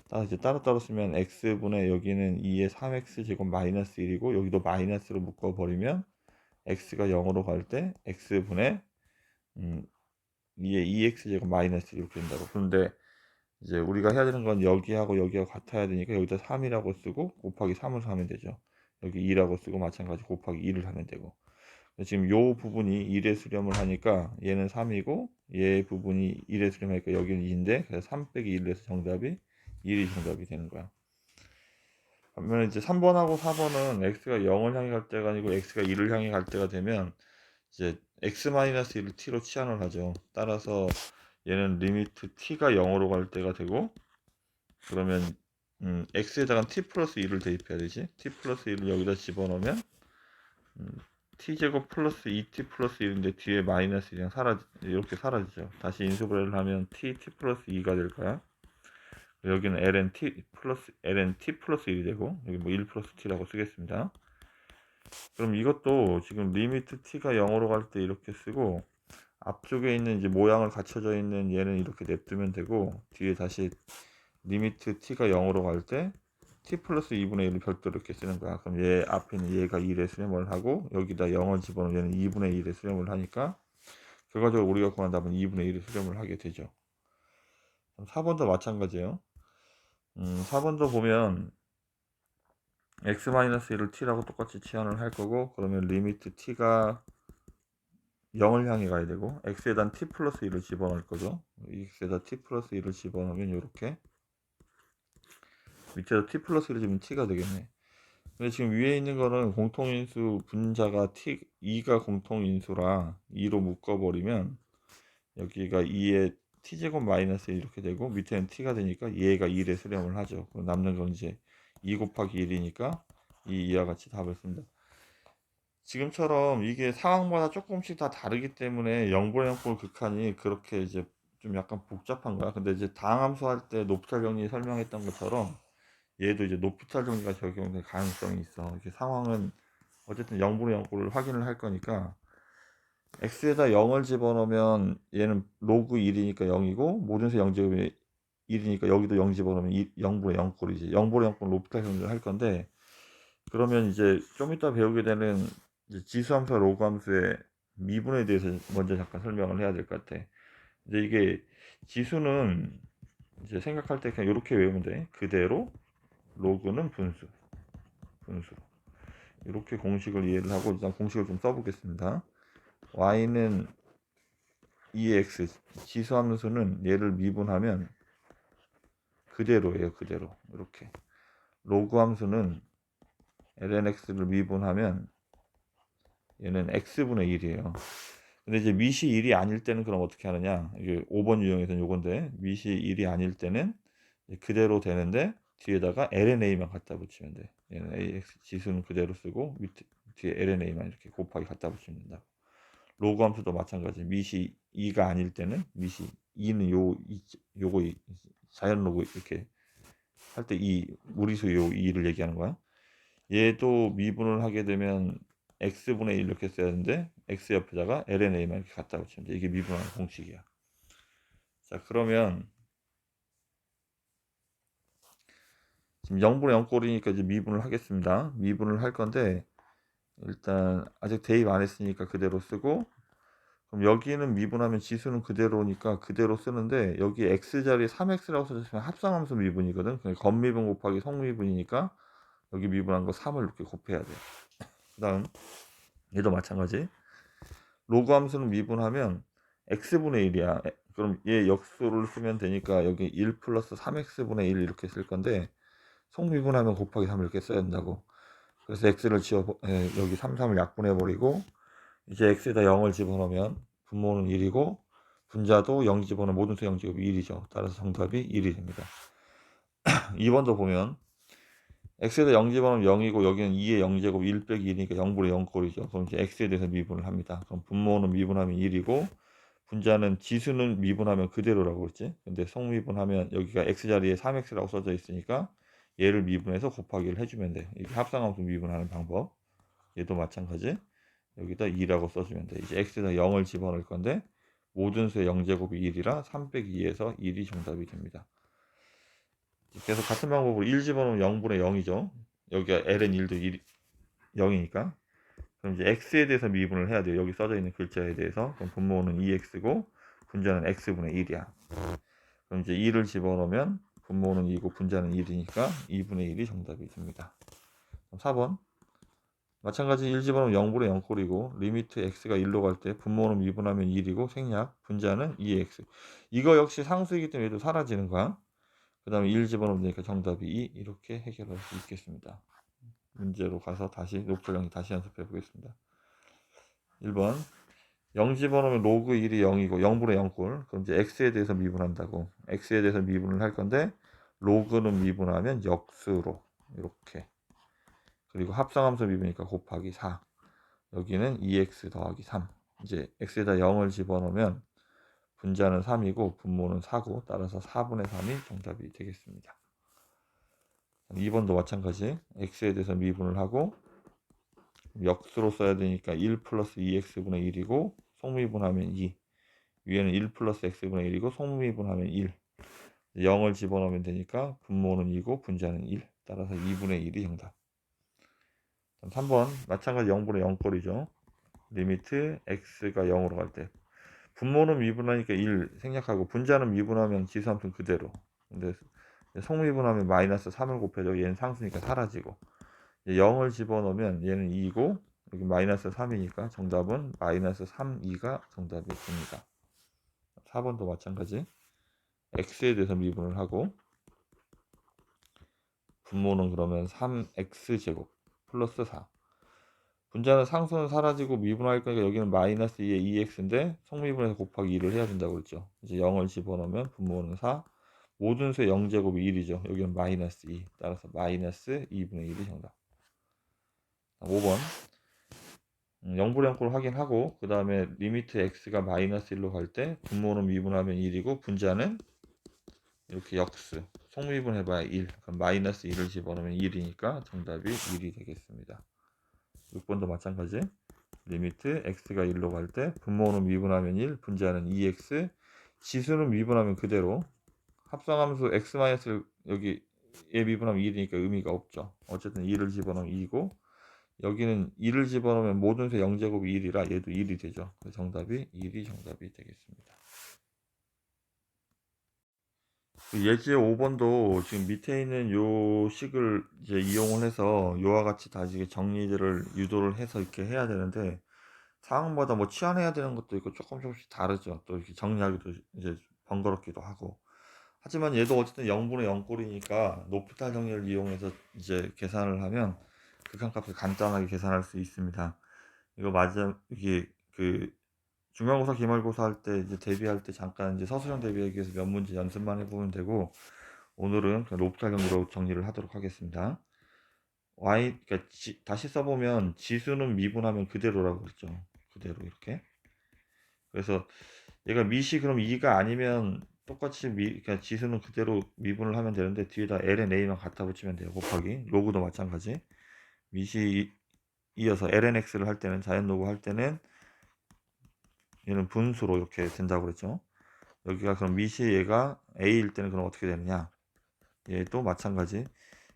따라서 이제 따로따로 쓰면 x분의 여기는 2의 3x 제곱 마이너스 1이고 여기도 마이너스로 묶어버리면 x가 0으로 갈 때 x분의 2의 2x 제곱 마이너스 1 이렇게 된다고. 그런데 이제 우리가 해야 되는 건 여기하고 여기하고 같아야 되니까 여기다 3이라고 쓰고 곱하기 3을 하면 되죠. 여기 2라고 쓰고 마찬가지 곱하기 2를 하면 되고 지금 요 부분이 1의 수렴을 하니까 얘는 3이고 얘 부분이 1의 수렴하니까 여기는 2인데 그래서 3 빼기 1을 해서 정답이 1이 정답이 되는 거야. 반면에 이제 3번하고 4번은 x가 0을 향해 갈 때가 아니고 x가 1을 향해 갈 때가 되면 이제 x-1을 t로 치환을 하죠. 따라서 얘는 리미트 t가 0으로 갈 때가 되고 그러면 x에다가 t 플러스 1을 대입해야 되지. t 플러스 1을 여기다 집어넣으면 t제곱 플러스 2t 플러스 1인데 뒤에 마이너스 1이랑 이렇게 사라지죠. 다시 인수분해를 하면 t 플러스 2가 될 거야. 여기는 ln t 플러스 1이 되고 여기 뭐 1 플러스 t라고 쓰겠습니다. 그럼 이것도 지금 리미트 t가 0으로 갈 때 이렇게 쓰고 앞쪽에 있는 이제 모양을 갖춰져 있는 얘는 이렇게 냅두면 되고 뒤에 다시 리미트 t가 0으로 갈 때 t 플러스 2분의 1을 별도로 이렇게 쓰는 거야. 그럼 얘 앞에 있는 얘가 1에 수렴을 하고 여기다 0을 집어넣으면 얘는 2분의 1에 수렴을 하니까 결과적으로 우리가 구한 답은 2분의 1에 수렴을 하게 되죠. 4번도 마찬가지예요. 4번도 보면 x-1을 t라고 똑같이 치환을 할 거고, 그러면 리미트 t가 0을 향해 가야 되고 x에다 t 플러스 1을 집어넣을 거죠. x에다 t 플러스 1을 집어넣으면 이렇게 밑에다 t 플러스 1을 집으면 t가 되겠네. 근데 지금 위에 있는 거는 공통인수 분자가 t 2가 공통인수라 2로 묶어버리면 여기가 2에 t제곱 마이너스 1 이렇게 되고 밑에는 t가 되니까 얘가 1에 수렴을 하죠. 그럼 남는 건 이제 2 곱하기 1이니까 이와 같이 답을 씁니다. 지금처럼 이게 상황마다 조금씩 다 다르기 때문에 영분의 영꼴 극한이 그렇게 이제 좀 약간 복잡한 거야. 근데 이제 다항함수 할 때 높이탈 정리 설명했던 것처럼 얘도 이제 높이탈 정리가 적용될 가능성이 있어. 이렇게 상황은 어쨌든 영분의 영꼴을 확인을 할 거니까 x에다 0을 집어넣으면 얘는 로그 1이니까 0이고 모든 수 0제곱이 1이니까 여기도 0 집어넣으면 0분의 0꼴이지. 0분의 0꼴 높이탈 정리를 할 건데 그러면 이제 좀 이따 배우게 되는 이제 지수함수와 로그함수의 미분에 대해서 먼저 잠깐 설명을 해야 될 것 같아. 이제 이게 지수는 이제 생각할 때 그냥 이렇게 외우면 돼. 그대로 로그는 분수, 분수. 이렇게 공식을 이해를 하고 일단 공식을 좀 써보겠습니다. y는 2x, 지수함수는 얘를 미분하면 그대로예요. 그대로 이렇게. 로그함수는 lnx를 미분하면 얘는 x분의 1이에요. 근데 이제 미시 1이 아닐 때는 그럼 어떻게 하느냐? 이게 5번 유형에서는 요건데 미시 1이 아닐 때는 그대로 되는데 뒤에다가 LNA만 갖다 붙이면 돼. 얘는 AX 지수는 그대로 쓰고 밑에 뒤에 LNA만 이렇게 곱하기 갖다 붙이면 된다. 로그 함수도 마찬가지. 미시 2가 아닐 때는 미시 2는 요거 자연 로그 이렇게 할 때 이 무리수 요 2를 얘기하는 거야. 얘도 미분을 하게 되면 x분의 1 이렇게 써야 되는데 x 옆에다가 lna만 이렇게 갖다 붙이면 돼. 이게 미분하는 공식이야. 자, 그러면 지금 0분의 0꼴이니까 이제 미분을 하겠습니다. 미분을 할 건데 일단 아직 대입 안 했으니까 그대로 쓰고, 그럼 여기는 미분하면 지수는 그대로니까 그대로 쓰는데 여기 x자리에 3x라고 써졌으면 합성함수 미분이거든. 그러니까 겉미분 곱하기 속미분이니까 여기 미분한 거 3을 이렇게 곱해야 돼. 그 다음 얘도 마찬가지. 로그 함수는 미분하면 x분의 1이야. 그럼 얘 역수를 쓰면 되니까 여기 1 플러스 3x분의 1 이렇게 쓸 건데 속미분하면 곱하기 3 이렇게 써야 된다고. 그래서 x를 여기 3을 약분해 버리고 이제 x에다 0을 집어넣으면 분모는 1이고 분자도 0 집어넣으면 모든 수 0 제곱이 1이죠. 따라서 정답이 1이 됩니다. 2번도 보면 x에다 0 집어넣으면 0이고 여기는 2의 0제곱 1 빼기 1이니까 0분의 0꼴이죠. 그럼 이제 x에 대해서 미분을 합니다. 그럼 분모는 미분하면 1이고 분자는 지수는 미분하면 그대로라고 했지. 근데 속미분하면 여기가 x자리에 3x라고 써져 있으니까 얘를 미분해서 곱하기를 해주면 돼. 이게 합성함수 미분하는 방법. 얘도 마찬가지. 여기다 2라고 써주면 돼. 이제 x에다 0을 집어넣을 건데 모든 수의 0제곱이 1이라 3 빼기 2에서 1이 정답이 됩니다. 계속 같은 방법으로 1 집어넣으면 0분의 0이죠. 여기가 ln 1도 0이니까. 그럼 이제 x에 대해서 미분을 해야 돼요. 여기 써져 있는 글자에 대해서. 그럼 분모는 2x고 분자는 x분의 1이야. 그럼 이제 2를 집어넣으면 분모는 2고 분자는 1이니까 2분의 1이 정답이 됩니다. 4번 마찬가지 1 집어넣으면 0분의 0꼴이고 리미트 x가 1로 갈 때 분모는 미분하면 1이고 생략 분자는 2x. 이거 역시 상수이기 때문에 얘도 사라지는 거야. 그 다음에 1 집어넣으면 되니까 정답이 2 이렇게 해결할 수 있겠습니다. 문제로 가서 다시 녹설령 다시 연습해 보겠습니다. 1번 0 집어넣으면 로그 1이 0이고 0분의 0꼴. 그럼 이제 x에 대해서 미분한다고. x에 대해서 미분을 할 건데 로그는 미분하면 역수로 이렇게. 그리고 합성함수 미분이니까 곱하기 4. 여기는 2x 더하기 3. 이제 x에다 0을 집어넣으면 분자는 3이고 분모는 4고 따라서 4분의 3이 정답이 되겠습니다. 2번도 마찬가지. x에 대해서 미분을 하고 역수로 써야 되니까 1 플러스 2x분의 1이고 속미분하면 2. 위에는 1 플러스 x분의 1이고 속미분하면 1. 0을 집어넣으면 되니까 분모는 2고 분자는 1. 따라서 2분의 1이 정답. 3번 마찬가지 0분의 0꼴이죠. 리미트 x가 0으로 갈 때 분모는 미분하니까 1 생략하고 분자는 미분하면 지수함수는 그대로. 근데 성미분하면 마이너스 3을 곱해줘. 얘는 상수니까 사라지고 0을 집어넣으면 얘는 2고 여기 마이너스 3이니까 정답은 마이너스 3, 2가 정답이 됩니다. 4번도 마찬가지 x에 대해서 미분을 하고 분모는 그러면 3x제곱 플러스 4 분자는 상수는 사라지고 미분할 거니까 여기는 마이너스 2에 2x인데 성미분해서 곱하기 2를 해야 된다고 그랬죠. 이제 0을 집어넣으면 분모는 4 모든 수의 0제곱이 1이죠. 여기는 마이너스 2 따라서 마이너스 2분의 1이 정답. 5번 0분의 0꼴 확인하고 그 다음에 리미트 x가 마이너스 1로 갈 때 분모는 미분하면 1이고 분자는 이렇게 역수 속미분 해봐야 1 그럼 마이너스 1을 집어넣으면 1이니까 정답이 1이 되겠습니다. 6번도 마찬가지 리미트 x가 1로 갈 때 분모는 미분하면 1 분자는 2x 지수는 미분하면 그대로 합성함수 x-를 여기 얘 미분하면 1이니까 의미가 없죠. 어쨌든 2를 집어넣으면 2고 여기는 2를 집어넣으면 모든 수 0제곱이 1이라 얘도 1이 되죠. 정답이 1이 정답이 되겠습니다. 예제 5번도 지금 밑에 있는 요 식을 이제 이용을 해서 요와 같이 다시 정리들을 유도를 해서 이렇게 해야 되는데 상황마다 뭐 치환해야 되는 것도 있고 조금씩 다르죠. 또 이렇게 정리하기도 이제 번거롭기도 하고. 하지만 얘도 어쨌든 0분의 0꼴이니까 높이탈 정리를 이용해서 이제 계산을 하면 극한값을 간단하게 계산할 수 있습니다. 이거 맞아 이게 그 중간고사 기말고사 할 때 이제 대비할 때 잠깐 이제 서술형 대비하기 위해서 몇 문제 연습만 해보면 되고 오늘은 그냥 높이탈 정리로 정리를 하도록 하겠습니다. 그러니까 다시 써보면 지수는 미분하면 그대로라고 그랬죠. 그대로 이렇게. 그래서 얘가 미시 그럼 2가 아니면 똑같이 그러니까 지수는 그대로 미분을 하면 되는데 뒤에다 ln a만 갖다 붙이면 돼요. 곱하기 로그도 마찬가지. 미시 이어서 ln x를 할 때는 자연 로그 할 때는 얘는 분수로 이렇게 된다고 그랬죠. 여기가 그럼 미시 얘가 a일 때는 그럼 어떻게 되느냐? 얘도 마찬가지.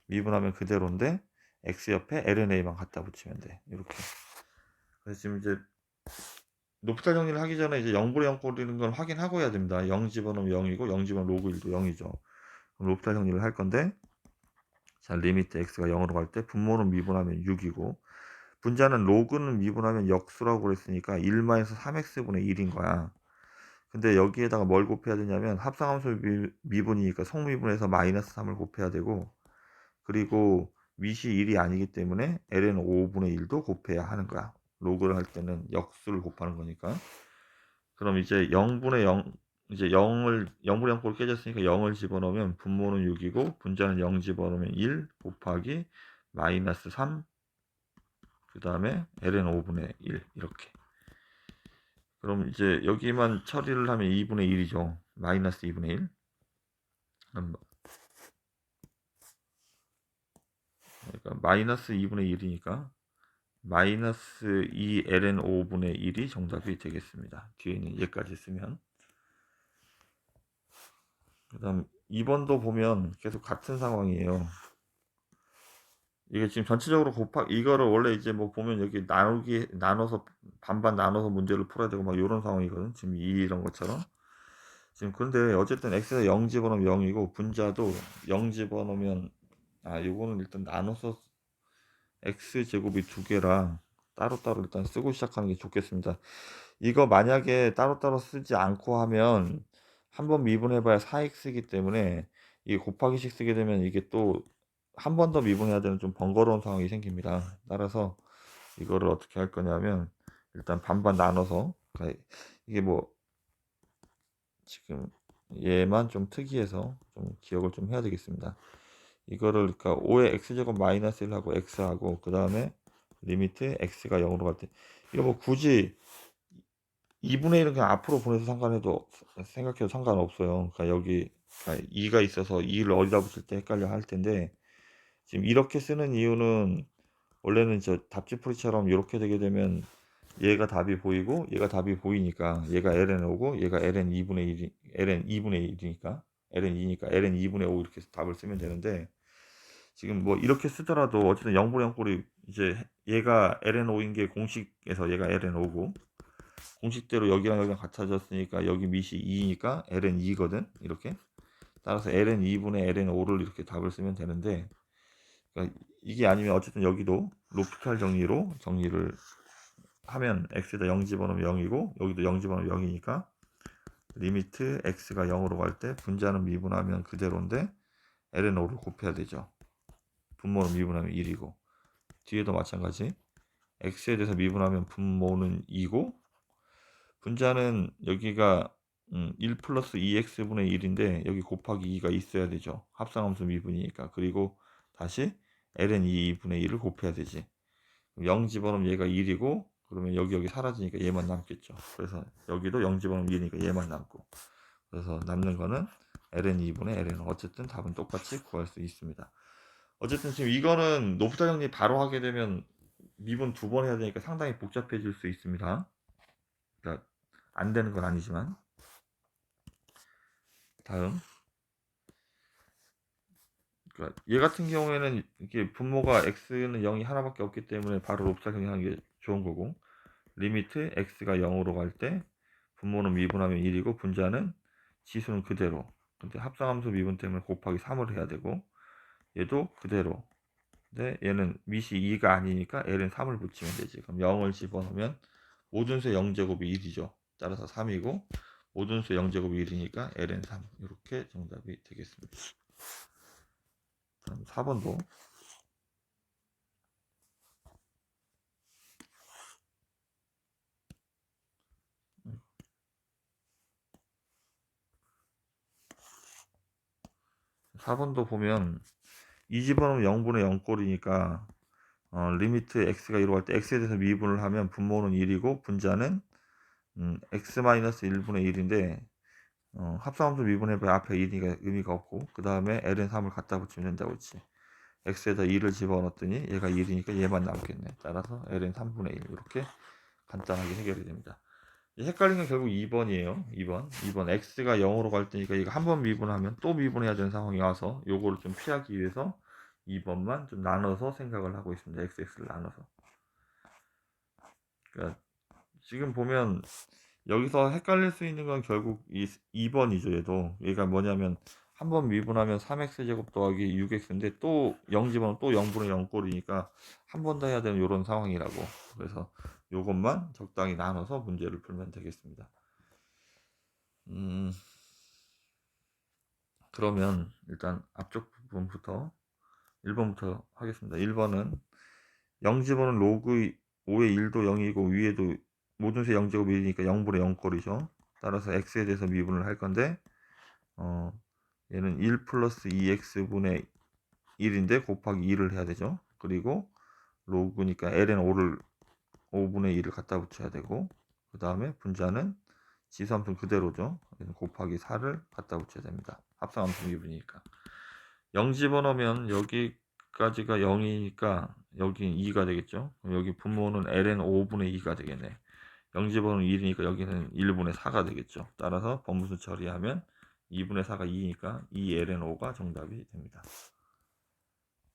미분하면 그대로인데 x 옆에 ln a만 갖다 붙이면 돼. 이렇게. 그래서 지금 이제 높이탈 정리를 하기 전에 이제 0분의 0 꼴이는 걸 확인하고 해야 됩니다. 0 집어넣으면 0이고 0 집어넣으면 로그 1도 0이죠. 그럼 높이탈 정리를 할 건데 자 리미트 x가 0으로 갈 때 분모는 미분하면 6이고 분자는 로그는 미분하면 역수라고 그랬으니까 1-3x분의 1인 거야. 근데 여기에다가 뭘 곱해야 되냐면 합성함수 미분이니까 속미분해서 마이너스 3을 곱해야 되고 그리고 미시 1이 아니기 때문에 ln 5분의 1도 곱해야 하는 거야. 로그를 할 때는 역수를 곱하는 거니까. 그럼 이제 0분의 0 이제 0분의 0꼴 깨졌으니까 0을 집어넣으면 분모는 6이고 분자는 0 집어넣으면 1 곱하기 마이너스 3 그 다음에 ln 5분의 1 이렇게. 그럼 이제 여기만 처리를 하면 2분의 1이죠. 마이너스 2분의 1. 그러니까 마이너스 2분의 1이니까 마이너스 2 ln 5분의 1이 정답이 되겠습니다. 뒤에 있는 얘까지 쓰면. 그 다음 2번도 보면 계속 같은 상황이에요. 이게 지금 전체적으로 이거를 원래 이제 뭐 보면 여기 나눠서 반반 나눠서 문제를 풀어야 되고 막 이런 상황이거든. 지금 이런 것처럼. 지금 근데 어쨌든 x에서 0 집어넣으면 0이고 분자도 0 집어넣으면 요거는 일단 나눠서 x제곱이 두 개라 따로따로 일단 쓰고 시작하는 게 좋겠습니다. 이거 만약에 따로따로 쓰지 않고 하면 한번 미분해봐야 4x이기 때문에 이게 곱하기식 쓰게 되면 이게 또 한 번 더 미분해야 되는 좀 번거로운 상황이 생깁니다. 따라서 이거를 어떻게 할 거냐면 일단 반반 나눠서 그러니까 이게 뭐 지금 얘만 좀 특이해서 좀 기억을 좀 해야 되겠습니다. 이거를 그러니까 5의 x제곱 마이너스 1하고 x하고 그 다음에 리미트 x가 0으로 갈 때 이거 뭐 굳이 2분의 1은 그냥 앞으로 보내서 생각해도 상관없어요. 그러니까 여기 2가 있어서 2를 어디다 붙일 때 헷갈려 할 텐데 지금 이렇게 쓰는 이유는 원래는 저 답지풀이처럼 이렇게 되게 되면 얘가 답이 보이고 얘가 답이 보이니까 얘가 ln 오고 얘가 ln 2분의 1 ln 2분의 1이니까 ln 2니까 ln 2분의 5 이렇게 해서 답을 쓰면 되는데, 지금 뭐 이렇게 쓰더라도 어쨌든 0분의 0꼴이 이제 얘가 ln 5인 게 공식에서 얘가 ln 5고, 공식대로 여기랑 여기랑 같아졌으니까 여기 밑이 2니까 ln 2거든. 이렇게 따라서 ln 2분의 ln 5를 이렇게 답을 쓰면 되는데, 그러니까 이게 아니면 어쨌든 여기도 로피탈 정리를 하면 x에다 0 집어넣으면 0이고 여기도 0 집어넣으면 0이니까 리미트 x가 0으로 갈 때 분자는 미분하면 그대로인데 ln 5를 곱해야 되죠. 분모는 미분하면 1이고, 뒤에도 마찬가지 x에 대해서 미분하면 분모는 2고, 분자는 여기가 1 플러스 2x분의 1인데 여기 곱하기 2가 있어야 되죠. 합성함수 미분이니까. 그리고 다시 ln 2분의 1을 곱해야 되지. 0 집어넣으면 얘가 1이고, 그러면 여기 사라지니까 얘만 남겠죠. 그래서 여기도 0 집어넣으면 1이니까 얘만 남고, 그래서 남는 거는 ln 2분의 ln 5. 어쨌든 답은 똑같이 구할 수 있습니다. 어쨌든 지금 이거는 노프타 정리 바로 하게 되면 미분 2번 해야 되니까 상당히 복잡해질 수 있습니다. 그러니까 안 되는 건 아니지만. 다음, 그러니까 얘 같은 경우에는 이게 분모가 x는 0이 하나밖에 없기 때문에 바로 롭사 정리하는 게 좋은 거고, 리미트 x가 0으로 갈 때 분모는 미분하면 1이고 분자는 지수는 그대로, 근데 합성함수 미분 때문에 곱하기 3을 해야 되고, 얘도 그대로. 근데 얘는 밑이 2가 아니니까 ln 3을 붙이면 되지. 그럼 0을 집어넣으면 모든 수의 0제곱이 1이죠. 따라서 3이고 모든 수의 0제곱이 1이니까 ln 3. 이렇게 정답이 되겠습니다. 그럼 4번도 4번도 보면 이 집어넣으면 0분의 0꼴이니까 리미트 x가 1로 갈 때 x에 대해서 미분을 하면 분모는 1이고 분자는 x-1분의 1인데 합성함수 미분해봐야 앞에 1이니까 의미가 없고, 그 다음에 ln 3을 갖다 붙이면 된다고 했지. x에다 2를 집어넣었더니 얘가 1이니까 얘만 남겠네. 따라서 ln 3분의 1 이렇게 간단하게 해결이 됩니다. 헷갈린 건 결국 2번이에요. 2번 x가 0으로 갈 때니까 이거 한 번 미분하면 또 미분해야 되는 상황이 와서 요거를 좀 피하기 위해서 2번만 좀 나눠서 생각을 하고 있습니다. xx를 나눠서. 그러니까 지금 보면 여기서 헷갈릴 수 있는 건 결국 이 2번이죠. 얘가 뭐냐면 한 번 미분하면 3x제곱 더하기 6x인데 또 0 집어넣으면 또 0분의 0꼴이니까 한 번 더 해야 되는 이런 상황이라고. 그래서 요것만 적당히 나눠서 문제를 풀면 되겠습니다. 그러면 일단 앞쪽 부분부터 1번부터 하겠습니다. 1번은 0 집어넣은 로그 5의 1도 0이고 위에도 모든 수 0제곱 1이니까 0분의 0꼴이죠. 따라서 x에 대해서 미분을 할 건데 얘는 1 플러스 2x분의 1인데 곱하기 2를 해야 되죠. 그리고 로그니까 ln 5분의 2를 갖다 붙여야 되고, 그 다음에 분자는 지수함수는 그대로죠. 곱하기 4를 갖다 붙여야 됩니다. 합성함수 미분이니까 0 집어넣으면 여기까지가 0이니까 여기 2가 되겠죠. 여기 분모는 ln 5분의 2가 되겠네. 0 집어넣으면 1이니까 여기는 1분의 4가 되겠죠. 따라서 번분수 처리하면 2분의 4가 2니까 2ln 5가 정답이 됩니다.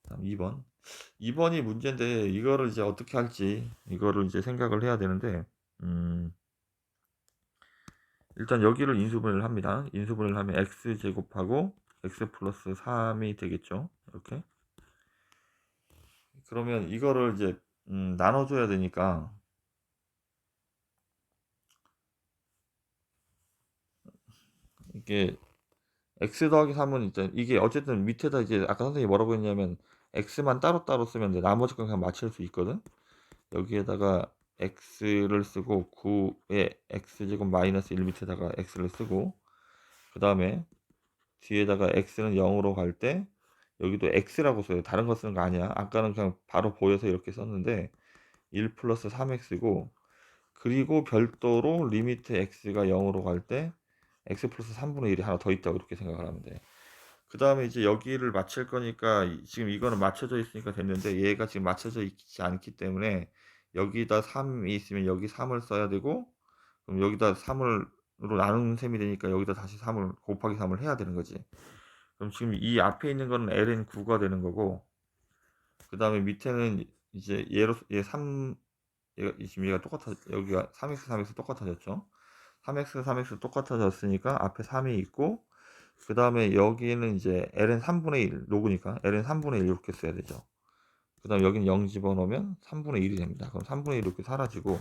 다음 2번. 2번이 문제인데 이거를 이제 어떻게 할지 이거를 이제 생각을 해야 되는데, 일단 여기를 인수분해를 합니다. 인수분해를 하면 x제곱하고 x 플러스 3이 되겠죠. 이렇게. 그러면 이거를 이제 나눠줘야 되니까 이게 x 더하기 3은 이제 이게 어쨌든 밑에다 이제 아까 선생님이 뭐라고 했냐면 x만 따로따로 쓰면 돼. 나머지 건 그냥 맞출 수 있거든. 여기에다가 x를 쓰고 9에 x제곱 마이너스 1 밑에다가 x를 쓰고, 그 다음에 뒤에다가 x는 0으로 갈 때 여기도 x라고 써요. 다른 거 쓰는 거 아니야. 아까는 그냥 바로 보여서 이렇게 썼는데 1 플러스 3x고, 그리고 별도로 리미트 x가 0으로 갈 때 x 플러스 3분의 1이 하나 더 있다고 이렇게 생각을 하면 돼. 그 다음에 이제 여기를 맞출 거니까 지금 이거는 맞춰져 있으니까 됐는데 얘가 지금 맞춰져 있지 않기 때문에 여기다 3이 있으면 여기 3을 써야 되고, 그럼 여기다 3을 나누는 셈이 되니까 여기다 다시 3을 곱하기 3을 해야 되는 거지. 그럼 지금 이 앞에 있는 거는 ln9가 되는 거고, 그 다음에 밑에는 이제 얘 3, 지금 얘가 여기가 3x 3x 똑같아졌죠. 3x 3x 똑같아졌으니까 앞에 3이 있고, 그 다음에 여기는 이제 ln 3분의 1 로그니까 ln 3분의 1 이렇게 써야 되죠. 그 다음 여기는 0 집어넣으면 3분의 1이 됩니다. 그럼 3분의 1 이렇게 사라지고,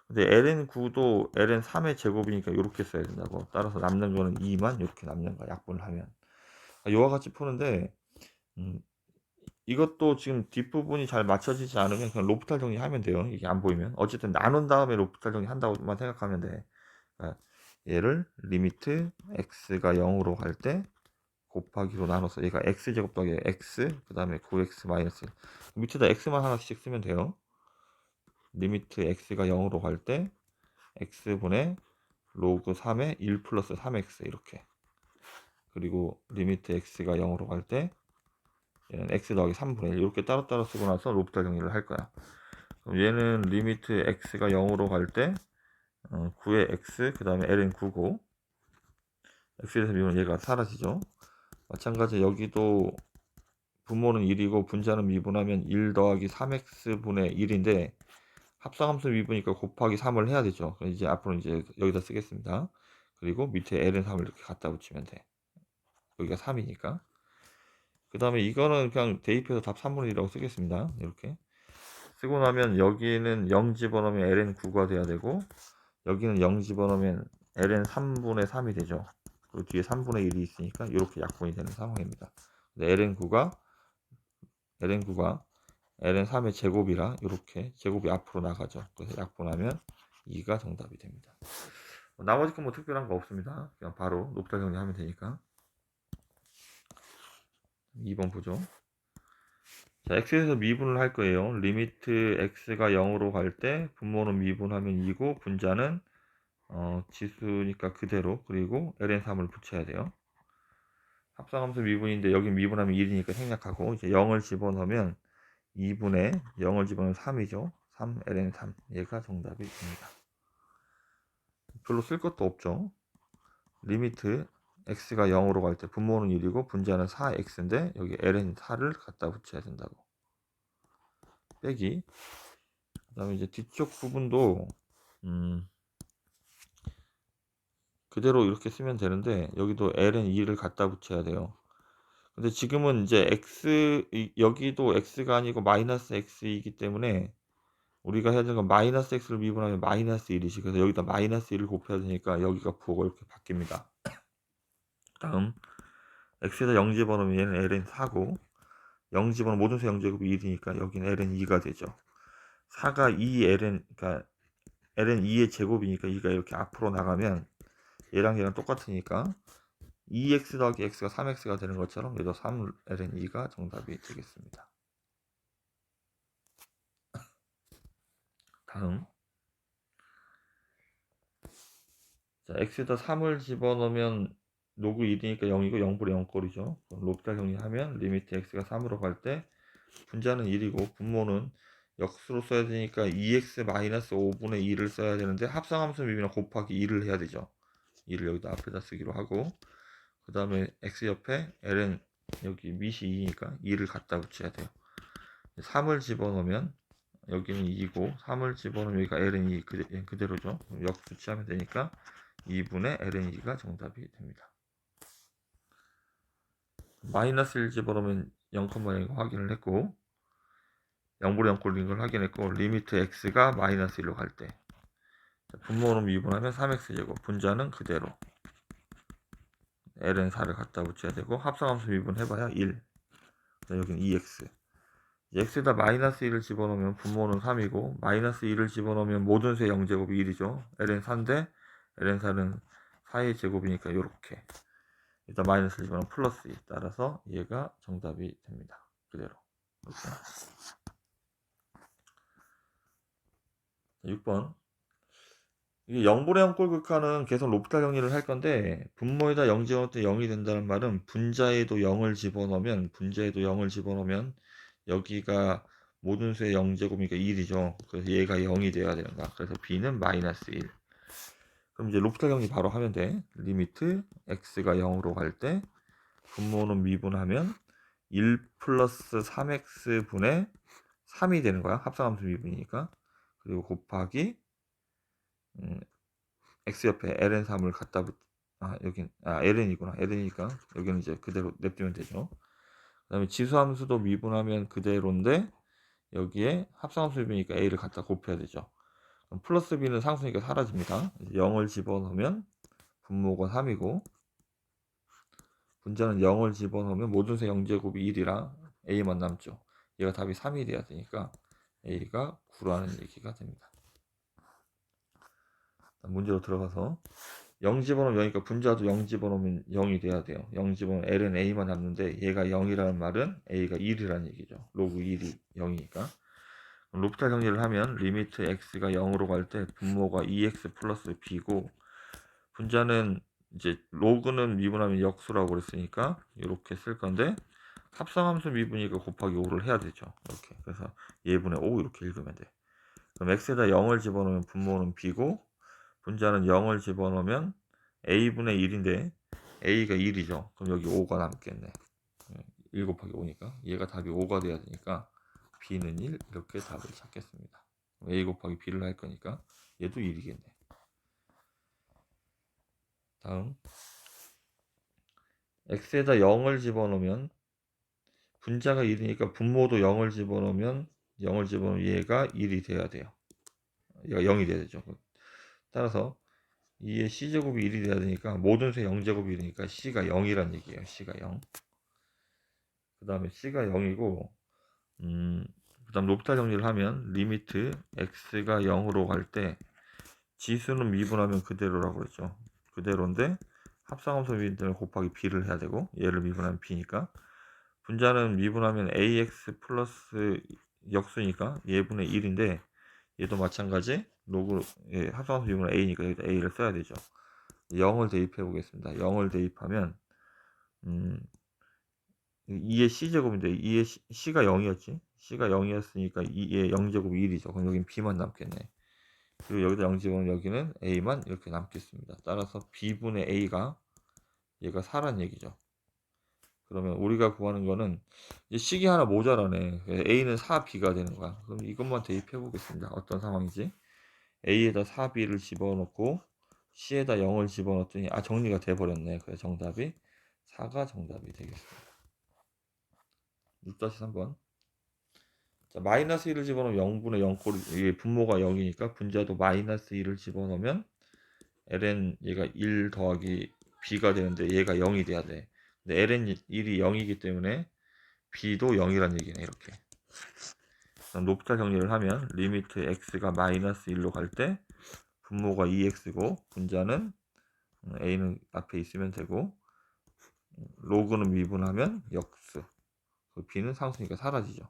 근데 ln9도 ln 3의 제곱이니까 이렇게 써야 된다고. 따라서 남는 거는 2만 이렇게 남는 거야, 약분을 하면. 이와 같이 푸는데, 음, 이것도 지금 뒷부분이 잘 맞춰지지 않으면 그냥 로프탈 정리하면 돼요. 이게 안 보이면. 어쨌든 나눈 다음에 로프탈 정리한다고만 생각하면 돼. 그러니까 얘를 리미트 x가 0으로 갈 때 곱하기로 나눠서 얘가 x제곱 더하기 x, 그 다음에 9x 마이너스 1. 밑에다 x만 하나씩 쓰면 돼요. 리미트 x가 0으로 갈 때 x분의 로그 3의 1 플러스 3x 이렇게. 그리고 리미트 x가 0으로 갈 때 얘는 x 더하기 3분의 1 이렇게 따로따로 쓰고 나서 로프탈 정리를 할 거야. 그럼 얘는 리미트 x가 0으로 갈 때 9의 x 그 다음에 ln 9고, x에 대해서 미분은 얘가 사라지죠. 마찬가지 여기도 분모는 1이고 분자는 미분하면 1 더하기 3x분의 1인데 합성함수 미분이니까 곱하기 3을 해야 되죠. 이제 앞으로 이제 여기다 쓰겠습니다. 그리고 밑에 ln 3을 이렇게 갖다 붙이면 돼. 여기가 3이니까. 그 다음에 이거는 그냥 대입해서 답 3분의 1이라고 쓰겠습니다. 이렇게 쓰고 나면 여기는 0 집어넣으면 ln 9가 돼야 되고, 여기는 0 집어넣으면 ln 3분의 3이 되죠. 그리고 뒤에 3분의 1이 있으니까 이렇게 약분이 되는 상황입니다. ln9가 ln 3의 제곱이라 이렇게 제곱이 앞으로 나가죠. 그래서 약분하면 2가 정답이 됩니다. 나머지 건 뭐 특별한 거 없습니다. 그냥 바로 높다 정리하면 되니까. 2번 보죠. 자, x에서 미분을 할 거예요. 리미트 x가 0으로 갈 때 분모는 미분하면 2고 분자는 지수니까 그대로, 그리고 ln3을 붙여야 돼요. 합성함수 미분인데 여기 미분하면 1이니까 생략하고, 이제 0을 집어넣으면 2분의 0을 집어넣으면 3이죠. 3 ln3 얘가 정답이 됩니다. 별로 쓸 것도 없죠. 리미트 x가 0으로 갈 때 분모는 1이고 분자는 4x인데 여기 ln4를 갖다 붙여야 된다고. 빼기. 그 다음에 이제 뒤쪽 부분도 그대로 이렇게 쓰면 되는데 여기도 ln2를 갖다 붙여야 돼요. 근데 지금은 이제 여기도 x가 아니고 마이너스 x이기 때문에 우리가 해야 되는 건 마이너스 x를 미분하면 마이너스 1이지. 그래서 여기다 마이너스 1을 곱해야 되니까 여기가 부호가 이렇게 바뀝니다. 다음 x에다 0 집어넣으면 얘는 ln4고, 0 집어넣으면 모든 수 0제곱이 1이니까 여기는 ln2가 되죠. 4가 2ln, 그러니까 ln2의 제곱이니까 2가 이렇게 앞으로 나가면 얘랑 얘랑 똑같으니까 2x 더하기 x가 3x가 되는 것처럼 얘도 3ln2가 정답이 되겠습니다. 다음, 자, x에다 3을 집어넣으면 로그 1이니까 0이고 0분의 0꼴이죠. 로피탈 정리하면 리미트 x가 3으로 갈 때 분자는 1이고 분모는 역수로 써야 되니까 2x-5분의 2를 써야 되는데 합성함수 미분이랑 곱하기 2를 해야 되죠. 2를 여기다 앞에다 쓰기로 하고, 그 다음에 x 옆에 ln 여기 밑이 2니까 2를 갖다 붙여야 돼요. 3을 집어넣으면 여기는 2고 3을 집어넣으면 여기가 ln2 그대로죠. 역수치하면 되니까 2분의 ln2가 정답이 됩니다. 마이너스 1 집어넣으면 0,0 확인을 했고, 0분의 0꼴인 걸 확인했고, 리미트 x가 마이너스 1로 갈 때 분모는 미분하면 3x제곱, 분자는 그대로 ln4를 갖다 붙여야 되고, 합성함수 미분해봐야 1. 여기는 2x. x에다 마이너스 1을 집어넣으면 분모는 3이고, 마이너스 1을 집어넣으면 모든 수의 0제곱이 1이죠. ln4인데 ln4는 4의 제곱이니까 이렇게 일단 마이너스를 집어넣으면 플러스 2. 따라서 얘가 정답이 됩니다. 그대로. 이렇게. 6번. 이게 0분의 0꼴 극한은 계속 로피탈 정리를 할 건데, 분모에다 0 집어넣을 때 0이 된다는 말은 분자에도 0을 집어넣으면 여기가 모든 수의 0제곱이니까 1이죠. 그래서 얘가 0이 돼야 된다. 그래서 b는 마이너스 1. 그럼 이제 로피탈 정리 바로 하면 돼. 리미트 x가 0으로 갈 때 분모는 미분하면 1 플러스 3x 분의 3이 되는 거야. 합성함수 미분이니까. 그리고 곱하기 x 옆에 ln3을 갖다 여긴 ln이구나. ln이니까 여기는 이제 그대로 냅두면 되죠. 그 다음에 지수함수도 미분하면 그대로인데 여기에 합성함수 미분이니까 a를 갖다 곱해야 되죠. 그럼 플러스 b는 상수니까 사라집니다. 0을 집어넣으면 분모가 3이고 분자는 0을 집어넣으면 모든 수 0제곱이 1이라 a만 남죠. 얘가 답이 3이 돼야 되니까 a가 9라는 얘기가 됩니다. 문제로 들어가서 0 집어넣으면 0이니까 분자도 0 집어넣으면 0이 돼야 돼요. 0 집어넣으면 l은 a만 남는데 얘가 0이라는 말은 a가 1이라는 얘기죠. 로그 1이 0이니까. 로피탈 정리를 하면 리미트 x가 0으로 갈 때 분모가 2x 플러스 b고 분자는 이제 로그는 미분하면 역수라고 그랬으니까 이렇게 쓸 건데 합성함수 미분이니까 곱하기 5를 해야 되죠. 이렇게. 그래서 예분의 5 이렇게 읽으면 돼. 그럼 x에다 0을 집어넣으면 분모는 b고 분자는 0을 집어넣으면 a분의 1인데 a가 1이죠. 그럼 여기 5가 남겠네. 1 곱하기 5니까 얘가 답이 5가 돼야 되니까 b는 1 이렇게 답을 찾겠습니다. a 곱하기 b를 할 거니까 얘도 1이겠네. 다음 x에다 0을 집어넣으면 분자가 1이니까 분모도 0을 집어넣으면 얘가 1이 돼야 돼요. 얘가 0이 돼야 되죠. 따라서 2의 c제곱이 1이 돼야 되니까 모든 수 0제곱이 되니까 c가 0이란 얘기예요. c가 0. 그 다음에 c가 0이고 그 다음 로피탈 정리를 하면 리미트 x가 0으로 갈 때 지수는 미분하면 그대로라고 그랬죠. 그대로인데 합성함수 미분을 곱하기 b를 해야 되고 얘를 미분하면 b니까 분자는 미분하면 ax 플러스 역수니까 얘분의 1인데 얘도 마찬가지 로그 합성함수 미분은 a니까 여기다 a를 써야 되죠. 0을 대입해 보겠습니다. 0을 대입하면 2의 c제곱인데 2의 c가 0이었지. c가 0이었으니까 2의 0제곱이 1이죠. 그럼 여긴 b만 남겠네. 그리고 여기다 0 집어넣으면 여기는 a만 이렇게 남겠습니다. 따라서 b분의 a가 얘가 4란 얘기죠. 그러면 우리가 구하는 거는 이제 식이 하나 모자라네. a는 4b가 되는 거야. 그럼 이것만 대입해 보겠습니다. 어떤 상황이지? a에다 4b를 집어넣고 c에다 0을 집어넣었더니 정리가 돼 버렸네. 그래서 정답이 4가 정답이 되겠습니다. 6-3번. 자, 마이너스 1을 집어넣으면 0분의 0꼴이, 이게 분모가 0이니까 분자도 마이너스 1을 집어넣으면 ln 얘가 1 더하기 b가 되는데 얘가 0이 돼야 돼. 근데 ln 1이 0이기 때문에 b도 0이란 얘기네. 이렇게. 로피탈 정리를 하면 리미트 x가 마이너스 1로 갈 때 분모가 2x고 분자는 a는 앞에 있으면 되고 로그는 미분하면 역수. b는 상수니까 사라지죠.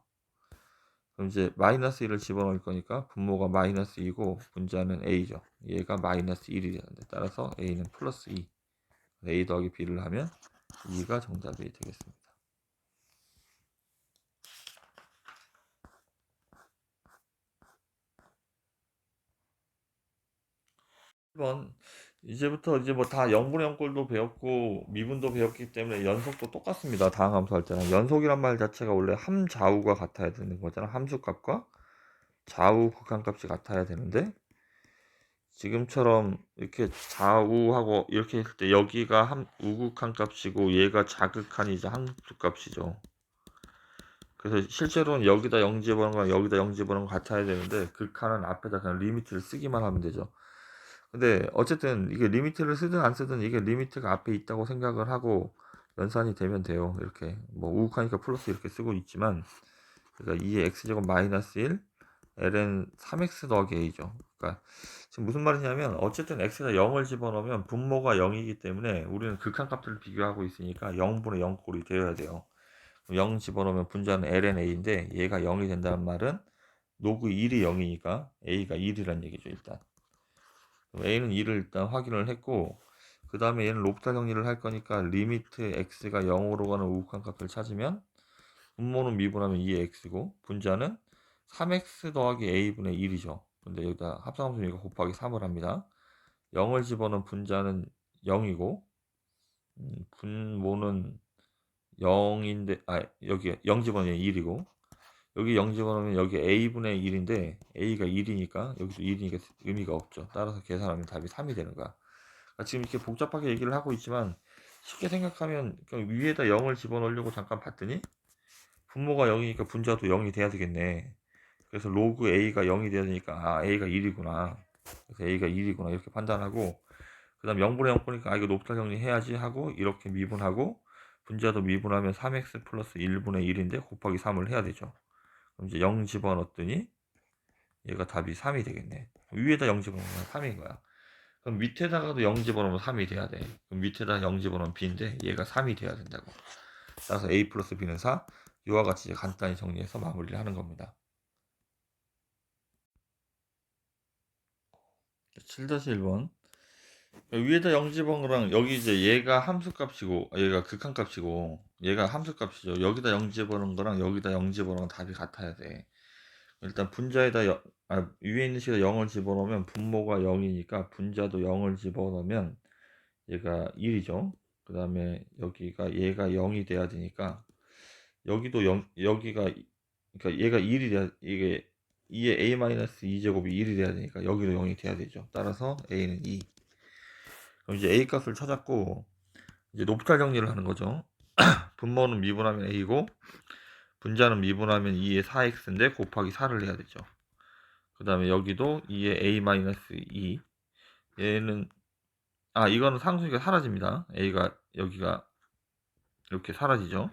그럼 이제 마이너스 1을 집어넣을 거니까 분모가 마이너스 2고 분자는 a죠. 얘가 마이너스 1이 되는데 따라서 a는 플러스 2. a 더하기 b를 하면 2가 정답이 되겠습니다. 1번 이제부터 이제 뭐 다 0분의 0꼴도 배웠고 미분도 배웠기 때문에 연속도 똑같습니다. 다항 함수할 때는 연속이란 말 자체가 원래 함좌우가 같아야 되는 거잖아. 함수값과 좌우 극한값이 같아야 되는데 지금처럼 이렇게 좌우하고 이렇게 했을 때 여기가 우극한 값이고 얘가 자극한이자 함수값이죠. 그래서 실제로는 여기다 0 집어넣은 거랑 여기다 0 집어넣은 거 같아야 되는데 극한은 앞에다 그냥 리미트를 쓰기만 하면 되죠. 근데 어쨌든 이게 리미트를 쓰든 안 쓰든 이게 리미트가 앞에 있다고 생각을 하고 연산이 되면 돼요. 이렇게 뭐 우극하니까 플러스 이렇게 쓰고 있지만 그러니까 2의 x제곱 마이너스 1 ln 3x 더하기 a죠. 그러니까 지금 무슨 말이냐면 어쨌든 x에다 0을 집어넣으면 분모가 0이기 때문에 우리는 극한값들을 비교하고 있으니까 0분의 0꼴이 되어야 돼요. 0 집어넣으면 분자는 ln a인데 얘가 0이 된다는 말은 로그 1이 0이니까 a가 1이란 얘기죠. 일단 a는 2를 일단 확인을 했고 그 다음에 얘는 로피탈 정리를 할 거니까 리미트 x가 0으로 가는 우극한 값을 찾으면 분모는 미분하면 2의 x고 분자는 3x 더하기 a분의 1이죠. 근데 여기다 합성함수니까 곱하기 3을 합니다. 0을 집어넣은 분자는 0이고 분모는 0인데 여기 0 집어넣으면 1이고 여기 0 집어넣으면 여기 a분의 1인데 a가 1이니까 여기도 1이니까 의미가 없죠. 따라서 계산하면 답이 3이 되는 거야. 그러니까 지금 이렇게 복잡하게 얘기를 하고 있지만 쉽게 생각하면 그냥 위에다 0을 집어넣으려고 잠깐 봤더니 분모가 0이니까 분자도 0이 돼야 되겠네. 그래서 로그 a가 0이 돼야 되니까 a가 1이구나. 그래서 a가 1이구나 이렇게 판단하고 그 다음 0분의 0 보니까 이거 높다 정리해야지 하고 이렇게 미분하고 분자도 미분하면 3x 플러스 1분의 1인데 곱하기 3을 해야 되죠. 그럼 이제 0 집어넣었더니 얘가 답이 3이 되겠네. 위에다 0 집어넣으면 3인 거야. 그럼 밑에다가도 0 집어넣으면 3이 돼야 돼. 그럼 밑에다 0 집어넣으면 b인데 얘가 3이 돼야 된다고. 따라서 a 플러스 b는 4. 이와 같이 이제 간단히 정리해서 마무리를 하는 겁니다. 7-1번 위에다 0 집어넣은 거랑 여기 이제 얘가 함수값이고 얘가 극한값이고 얘가 함수값이죠. 여기다 0 집어넣은 거랑 여기다 0 집어넣은 답이 같아야 돼. 일단 분자에다 위에 있는 식에다 0을 집어넣으면 분모가 0이니까 분자도 0을 집어넣으면 얘가 1이죠. 그 다음에 여기가 얘가 0이 돼야 되니까 여기도 0, 여기가 그러니까 얘가 1이 돼야 이게 2의 a-2제곱이 1이 돼야 되니까 여기도 0이 돼야 되죠. 따라서 a는 2. 그럼 이제 a 값을 찾았고 이제 높이탈 정리를 하는 거죠. 분모는 미분하면 a고 분자는 미분하면 2의 4x인데 곱하기 4를 해야 되죠. 그 다음에 여기도 2의 a-2 얘는 이거는 상수니까 사라집니다. a가 여기가 이렇게 사라지죠.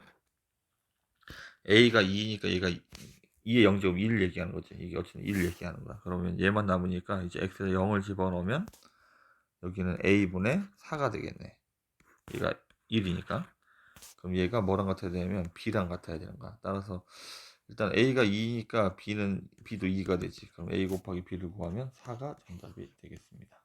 a가 2니까 얘가 2의 0제곱 1을 얘기하는 거지. 이게 어쨌든 1을 얘기하는 거야. 그러면 얘만 남으니까 이제 x에 0을 집어넣으면 여기는 a분의 4가 되겠네. 얘가 1이니까. 그럼 얘가 뭐랑 같아야 되냐면 b랑 같아야 되는 거야. 따라서 일단 a가 2니까 b도 2가 되지. 그럼 a 곱하기 b를 구하면 4가 정답이 되겠습니다.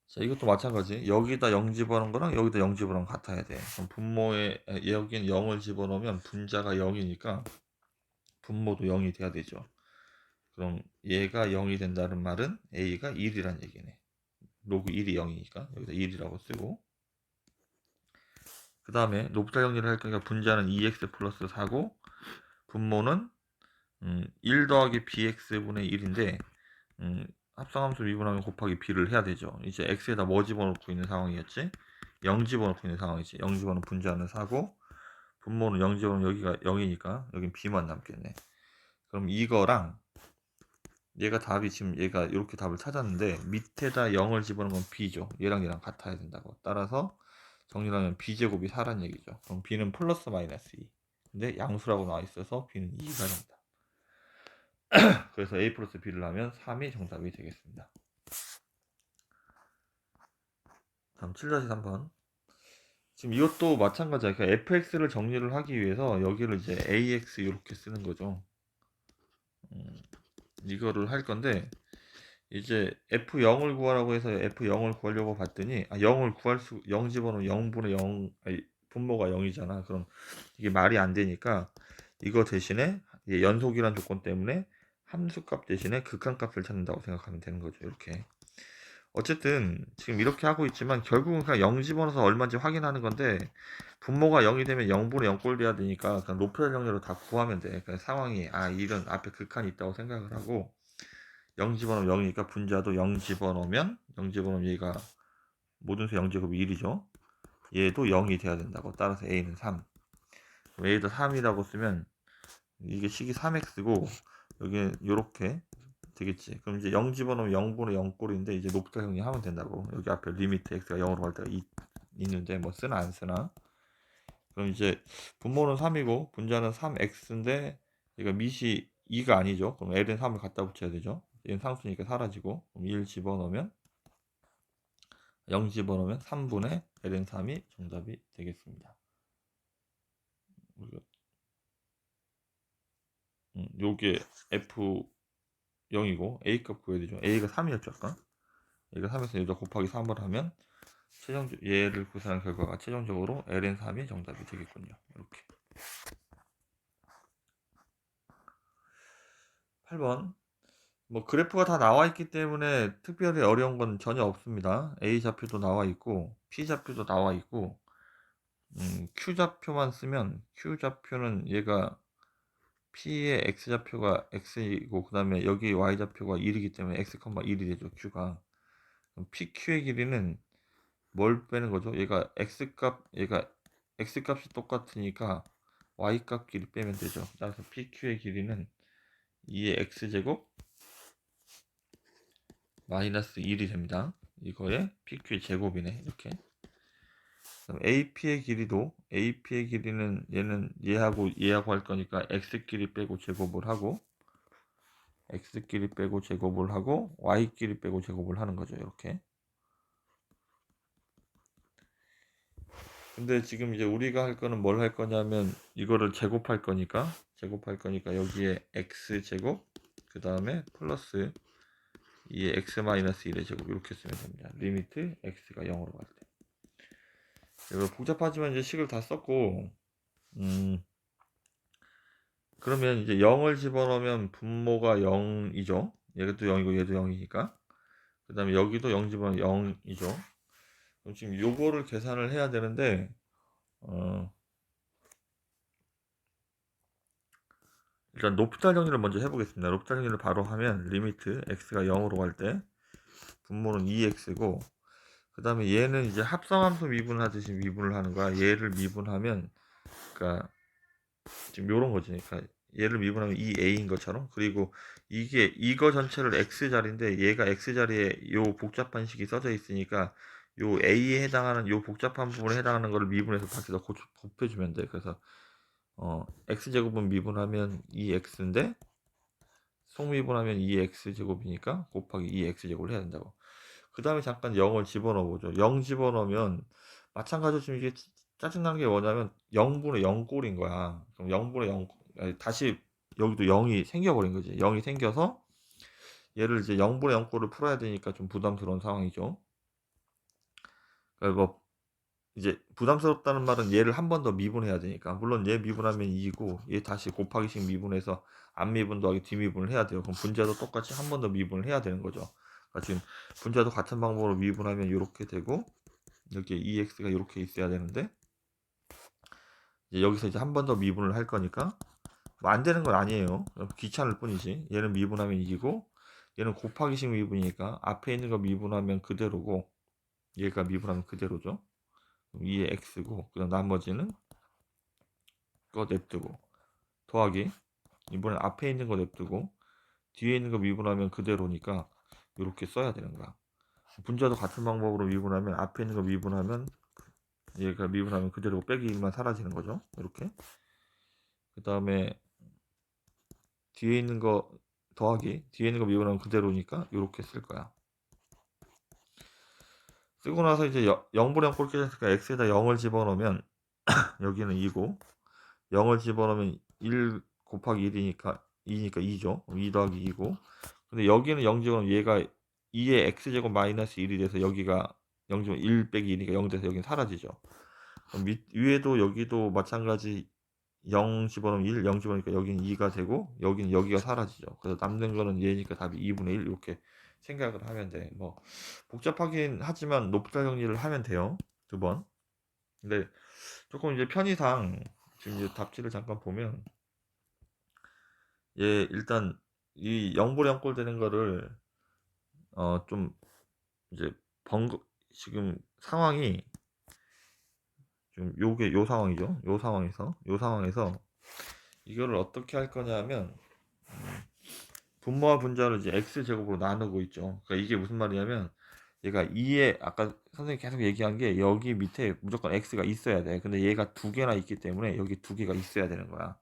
자, 이것도 마찬가지. 여기다 0 집어넣은 거랑 여기다 0 집어넣은 거 같아야 돼. 그럼 분모에 여기는 0을 집어넣으면 분자가 0이니까 분모도 0이 돼야 되죠. 그럼 얘가 0이 된다는 말은 a가 1이란 얘기네. 로그 1이 0이니까 여기다 1이라고 쓰고 그 다음에 높이탈 정리를 할 거니까 분자는 2x 플러스 4고 분모는 1 더하기 bx분의 1인데 합성함수 미분하면 곱하기 b를 해야 되죠. 이제 x에다 뭐 집어넣고 있는 상황이었지? 0 집어넣고 있는 상황이지. 0 집어넣은 분자는 4고 분모는 0 집어넣으면 여기가 0이니까 여긴 b만 남겠네. 그럼 이거랑 얘가 답이 지금 얘가 이렇게 답을 찾았는데 밑에다 0을 집어넣은 건 b죠. 얘랑 얘랑 같아야 된다고. 따라서 정리를 하면 b제곱이 4란 얘기죠. 그럼 b는 플러스 마이너스 2. 근데 양수라고 나와 있어서 b는 2가 된다. 그래서 a 플러스 b를 하면 3이 정답이 되겠습니다. 다음 7-3번. 지금 이것도 마찬가지야. 그러니까 fx를 정리를 하기 위해서 여기를 이제 ax 이렇게 쓰는 거죠. 이거를 할 건데 이제 f0을 구하라고 해서 f0을 구하려고 봤더니 0을 구할 0 집어넣으면 0분의 0 분모가 0이잖아. 그럼 이게 말이 안 되니까 이거 대신에 연속이란 조건 때문에 함수값 대신에 극한값을 찾는다고 생각하면 되는 거죠. 이렇게. 어쨌든 지금 이렇게 하고 있지만 결국은 그냥 0 집어넣어서 얼마인지 확인하는 건데 분모가 0이 되면 0분의 0꼴 돼야 되니까 그냥 높이할 정리로 다 구하면 돼. 그냥 상황이 이런 앞에 극한이 있다고 생각을 하고 0 집어넣으면 0이니까 분자도 0 집어넣으면 얘가 모든 수 0제곱이 1이죠. 얘도 0이 돼야 된다고. 따라서 a는 3. a도 3이라고 쓰면 이게 식이 3x고 여기 이렇게 되겠지. 그럼 이제 0 집어넣으면 0분의 0꼴인데 이제 높이탈 정리하면 된다고. 여기 앞에 리미트 x가 0으로 갈 때가 있는데 뭐 쓰나 안 쓰나. 그럼 이제 분모는 3이고 분자는 3x인데 얘가 밑이 2가 아니죠. 그럼 l은 3을 갖다 붙여야 되죠. 얘는 상수니까 사라지고 그럼 1 집어넣으면 0 집어넣으면 3분의 ln 3이 정답이 되겠습니다. 요게 f0이고 a 값 구해야 되죠. a가 3이었죠 아까. 얘가 3에서 여기다 곱하기 3을 하면 얘를 구사한 결과가 최종적으로 ln 3이 정답이 되겠군요. 이렇게. 8번 뭐 그래프가 다 나와 있기 때문에 특별히 어려운 건 전혀 없습니다. A 좌표도 나와 있고 P 좌표도 나와 있고 Q 좌표만 쓰면 Q 좌표는 얘가 P의 X 좌표가 X이고 그 다음에 여기 Y 좌표가 1이기 때문에 X, 1이 되죠. Q가. 그럼 PQ의 길이는 뭘 빼는 거죠? 얘가 X 값이 똑같으니까 Y 값 길이 빼면 되죠. 따라서 PQ의 길이는 2의 X제곱 마이너스 1이 됩니다. 이거에 PQ의 제곱이네. 이렇게. 그럼 AP의 길이는 얘는 얘하고 할 거니까 X끼리 빼고 제곱을 하고 X끼리 빼고 제곱을 하고 Y끼리 빼고 제곱을 하는 거죠. 이렇게. 근데 지금 이제 우리가 할 거는 뭘 할 거냐면 이거를 제곱할 거니까 여기에 X제곱 그 다음에 플러스 2의 X 마이너스 1의 제곱 이렇게 쓰면 됩니다. 리미트 X가 0으로 갈 때. 이거 복잡하지만 이제 식을 다 썼고 그러면 이제 0을 집어넣으면 분모가 0이죠. 얘도 0이고 얘도 0이니까. 그 다음에 여기도 0 집어넣으면 0이죠. 그럼 지금 요거를 계산을 해야 되는데 일단 높이탈 정리를 먼저 해보겠습니다. 높이탈 정리를 바로 하면 리미트 x가 0으로 갈 때 분모는 2x고 그 다음에 얘는 이제 합성함수 미분하듯이 미분을 하는 거야. 얘를 미분하면 그러니까 지금 요런 거지. 그러니까 얘를 미분하면 2a인 것처럼 그리고 이거 전체를 x자리인데 얘가 x자리에 요 복잡한 식이 써져 있으니까 요 a에 해당하는 요 복잡한 부분에 해당하는 거를 미분해서 밖에다 곱해주면 돼. 그래서 x제곱은 미분하면 2x인데 속미분하면 2x제곱이니까 곱하기 2x제곱을 해야 된다고. 그 다음에 잠깐 0을 집어넣어 보죠. 0 집어넣으면 마찬가지로 지금 이게 짜증나는 게 뭐냐면 0분의 0꼴인 거야. 그럼 0분의 0 다시 여기도 0이 생겨버린 거지. 0이 생겨서 얘를 이제 0분의 0꼴을 풀어야 되니까 좀 부담스러운 상황이죠. 그러니까 뭐 이제 부담스럽다는 말은 얘를 한 번 더 미분해야 되니까 물론 얘 미분하면 2고 얘 다시 곱하기식 미분해서 앞미분 더하기 뒷미분을 해야 돼요. 그럼 분자도 똑같이 한 번 더 미분을 해야 되는 거죠. 그러니까 지금 분자도 같은 방법으로 미분하면 이렇게 되고 여기 2x가 이렇게 있어야 되는데 이제 여기서 이제 한 번 더 미분을 할 거니까 뭐 안 되는 건 아니에요. 귀찮을 뿐이지. 얘는 미분하면 2고 얘는 곱하기식 미분이니까 앞에 있는 거 미분하면 그대로고 얘가 미분하면 그대로죠. 2의 x고 그다음 나머지는 거 냅두고 더하기 이번엔 앞에 있는 거 냅두고 뒤에 있는 거 미분하면 그대로니까 이렇게 써야 되는 거야. 분자도 같은 방법으로 미분하면 앞에 있는 거 미분하면 얘가 미분하면 그대로 빼기 1만 사라지는 거죠. 이렇게. 그 다음에 뒤에 있는 거 더하기 뒤에 있는 거 미분하면 그대로니까 이렇게 쓸 거야. 쓰고 나서 이제 0분의 0 꼴 깨졌으니까 x에다 0을 집어넣으면 여기는 2고 0을 집어넣으면 1 곱하기 1이니까 2니까 2죠. 2 더하기 2고 근데 여기는 0 집어넣으면 얘가 2의 x제곱 마이너스 1이 돼서 여기가 0 집어넣으면 1 빼기 2니까 0 돼서 여기는 사라지죠. 그럼 위에도 여기도 마찬가지 0 집어넣으면 1, 0 집어넣으니까 여기는 2가 되고 여기는 여기가 사라지죠. 그래서 남는 거는 얘니까 답이 2분의 1 이렇게 생각을 하면 돼. 뭐 복잡하긴 하지만 높이탈 정리를 하면 돼요. 두 번. 근데 조금 이제 편의상 지금 이제 답지를 잠깐 보면 얘 일단 이 0분의 0꼴 되는 거를 좀 이제 지금 상황이 지금 요게 요 상황이죠. 요 상황에서 이거를 어떻게 할 거냐면 분모와 분자를 이제 x제곱으로 나누고 있죠. 그러니까 이게 무슨 말이냐면 얘가 2에 아까 선생님이 계속 얘기한 게 여기 밑에 무조건 x가 있어야 돼. 근데 얘가 두 개나 있기 때문에 여기 두 개가 있어야 되는 거야.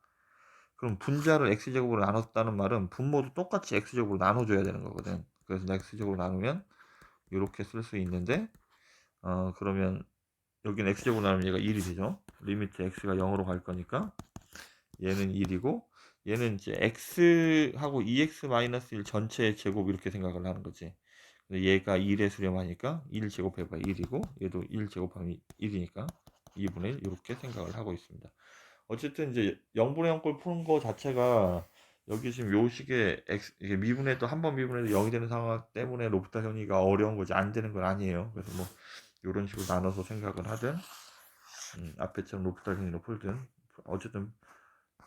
그럼 분자를 x제곱으로 나눴다는 말은 분모도 똑같이 x제곱으로 나눠줘야 되는 거거든. 그래서 x제곱으로 나누면 이렇게 쓸 수 있는데 그러면 여기는 x제곱으로 나누면 얘가 1이 되죠. 리미트 x가 0으로 갈 거니까 얘는 1이고 얘는 이제 x하고 2x-1 전체의 제곱 이렇게 생각을 하는 거지. 근데 얘가 1에 수렴하니까 1 제곱해봐 1이고 얘도 1 제곱하면 1이니까 2분의 1 이렇게 생각을 하고 있습니다. 어쨌든 이제 0분의 0꼴 푸는 거 자체가 여기 지금 요 식의 x 이게 미분해도 한 번 미분해도 0이 되는 상황 때문에 로프타 정리가 어려운 거지 안 되는 건 아니에요. 그래서 뭐 요런 식으로 나눠서 생각을 하든 앞에처럼 로프타 정리로 풀든 어쨌든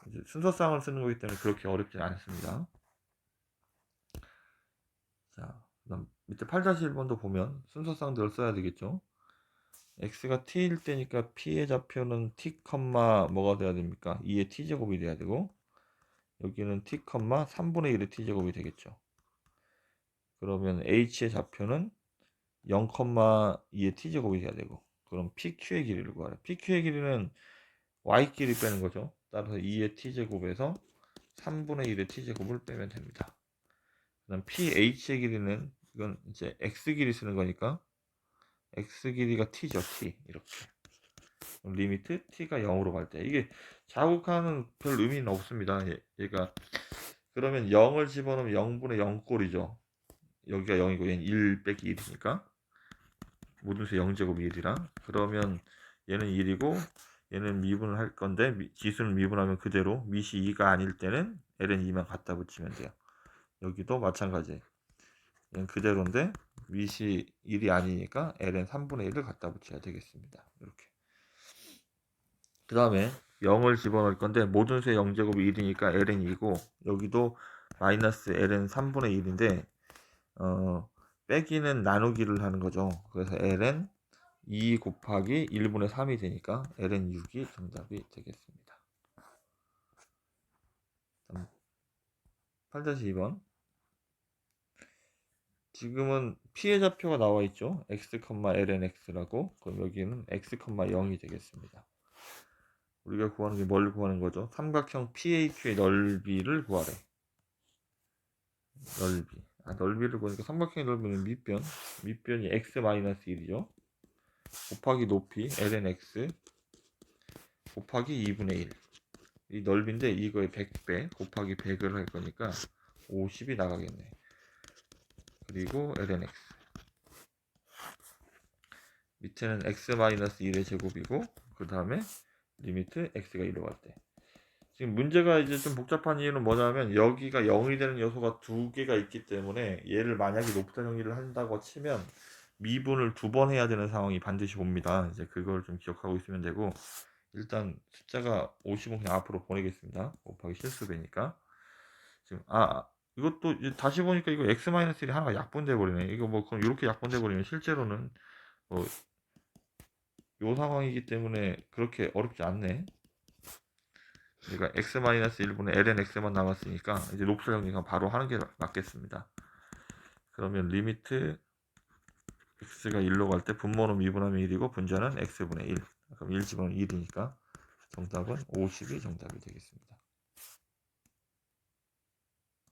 이제 순서쌍을 쓰는 거기 때문에 그렇게 어렵지 않습니다. 자, 그다음 밑에 8-1번도 보면 순서쌍들을 써야 되겠죠. x가 t일 때니까 p의 좌표는 t, 뭐가 돼야 됩니까? 2의 t제곱이 돼야 되고 여기는 t, 3분의 1의 t제곱이 되겠죠. 그러면 h의 좌표는 0,2의 t제곱이 돼야 되고 그럼 pq의 길이를 구하라. pq의 길이는 y끼리 빼는 거죠. 따라서 2의 t제곱에서 3분의 1의 t제곱을 빼면 됩니다. 그다음 ph의 길이는 이건 이제 x 길이 쓰는 거니까 x 길이가 t죠. t 이렇게 리미트 t가 0으로 갈 때 이게 자국하는 별 의미는 없습니다. 얘가 그러면 0을 집어넣으면 0분의 0꼴이죠. 여기가 0이고 얘는 1 빼기 1이니까 모든 수 0제곱이 1이라 그러면 얘는 1이고 얘는 미분을 할 건데 지수는 미분하면 그대로 미시 2가 아닐 때는 ln 2만 갖다 붙이면 돼요. 여기도 마찬가지 얘는 그대로인데 미시 1이 아니니까 ln 3분의 1을 갖다 붙여야 되겠습니다. 이렇게 그 다음에 0을 집어넣을 건데 모든 수의 0제곱이 1이니까 ln 2고 여기도 마이너스 ln 3분의 1인데 빼기는 나누기를 하는 거죠. 그래서 ln 2 곱하기 1분의 3이 되니까 ln 6이 정답이 되겠습니다. 8-2번 지금은 p의 좌표가 나와 있죠. x, ln x라고 그럼 여기는 x, 0이 되겠습니다. 우리가 구하는 게 뭘 구하는 거죠? 삼각형 PAQ의 넓이를 구하래. 넓이. 넓이를 구하니까 삼각형의 넓이는 밑변이 x-1이죠. 곱하기 높이 ln x 곱하기 2분의 1. 이 넓이인데 이거의 100배 곱하기 100을 할 거니까 50이 나가겠네. 그리고 ln x. 밑에는 x-1의 제곱이고 그 다음에 리미트 x가 1로 갈 때. 지금 문제가 이제 좀 복잡한 이유는 뭐냐면 여기가 0이 되는 요소가 두 개가 있기 때문에 얘를 만약에 로프타 정리를 한다고 치면 미분을 두 번 해야 되는 상황이 반드시 옵니다. 이제 그걸 좀 기억하고 있으면 되고 일단 숫자가 50은 그냥 앞으로 보내겠습니다. 곱하기 실수배니까 지금 이것도 이제 다시 보니까 이거 x-1이 하나가 약분돼 버리네. 이거 뭐 그럼 이렇게 약분돼 버리면 실제로는 뭐 요 상황이기 때문에 그렇게 어렵지 않네. 그러니까 x-1분의 ln x만 남았으니까 이제 롭스 정리가 바로 하는 게 맞겠습니다. 그러면 리미트 x가 1로 갈 때 분모는 미분하면 1이고 분자는 x분의 1. 그럼 1 집어넣으면 1이니까 정답은 50이 정답이 되겠습니다.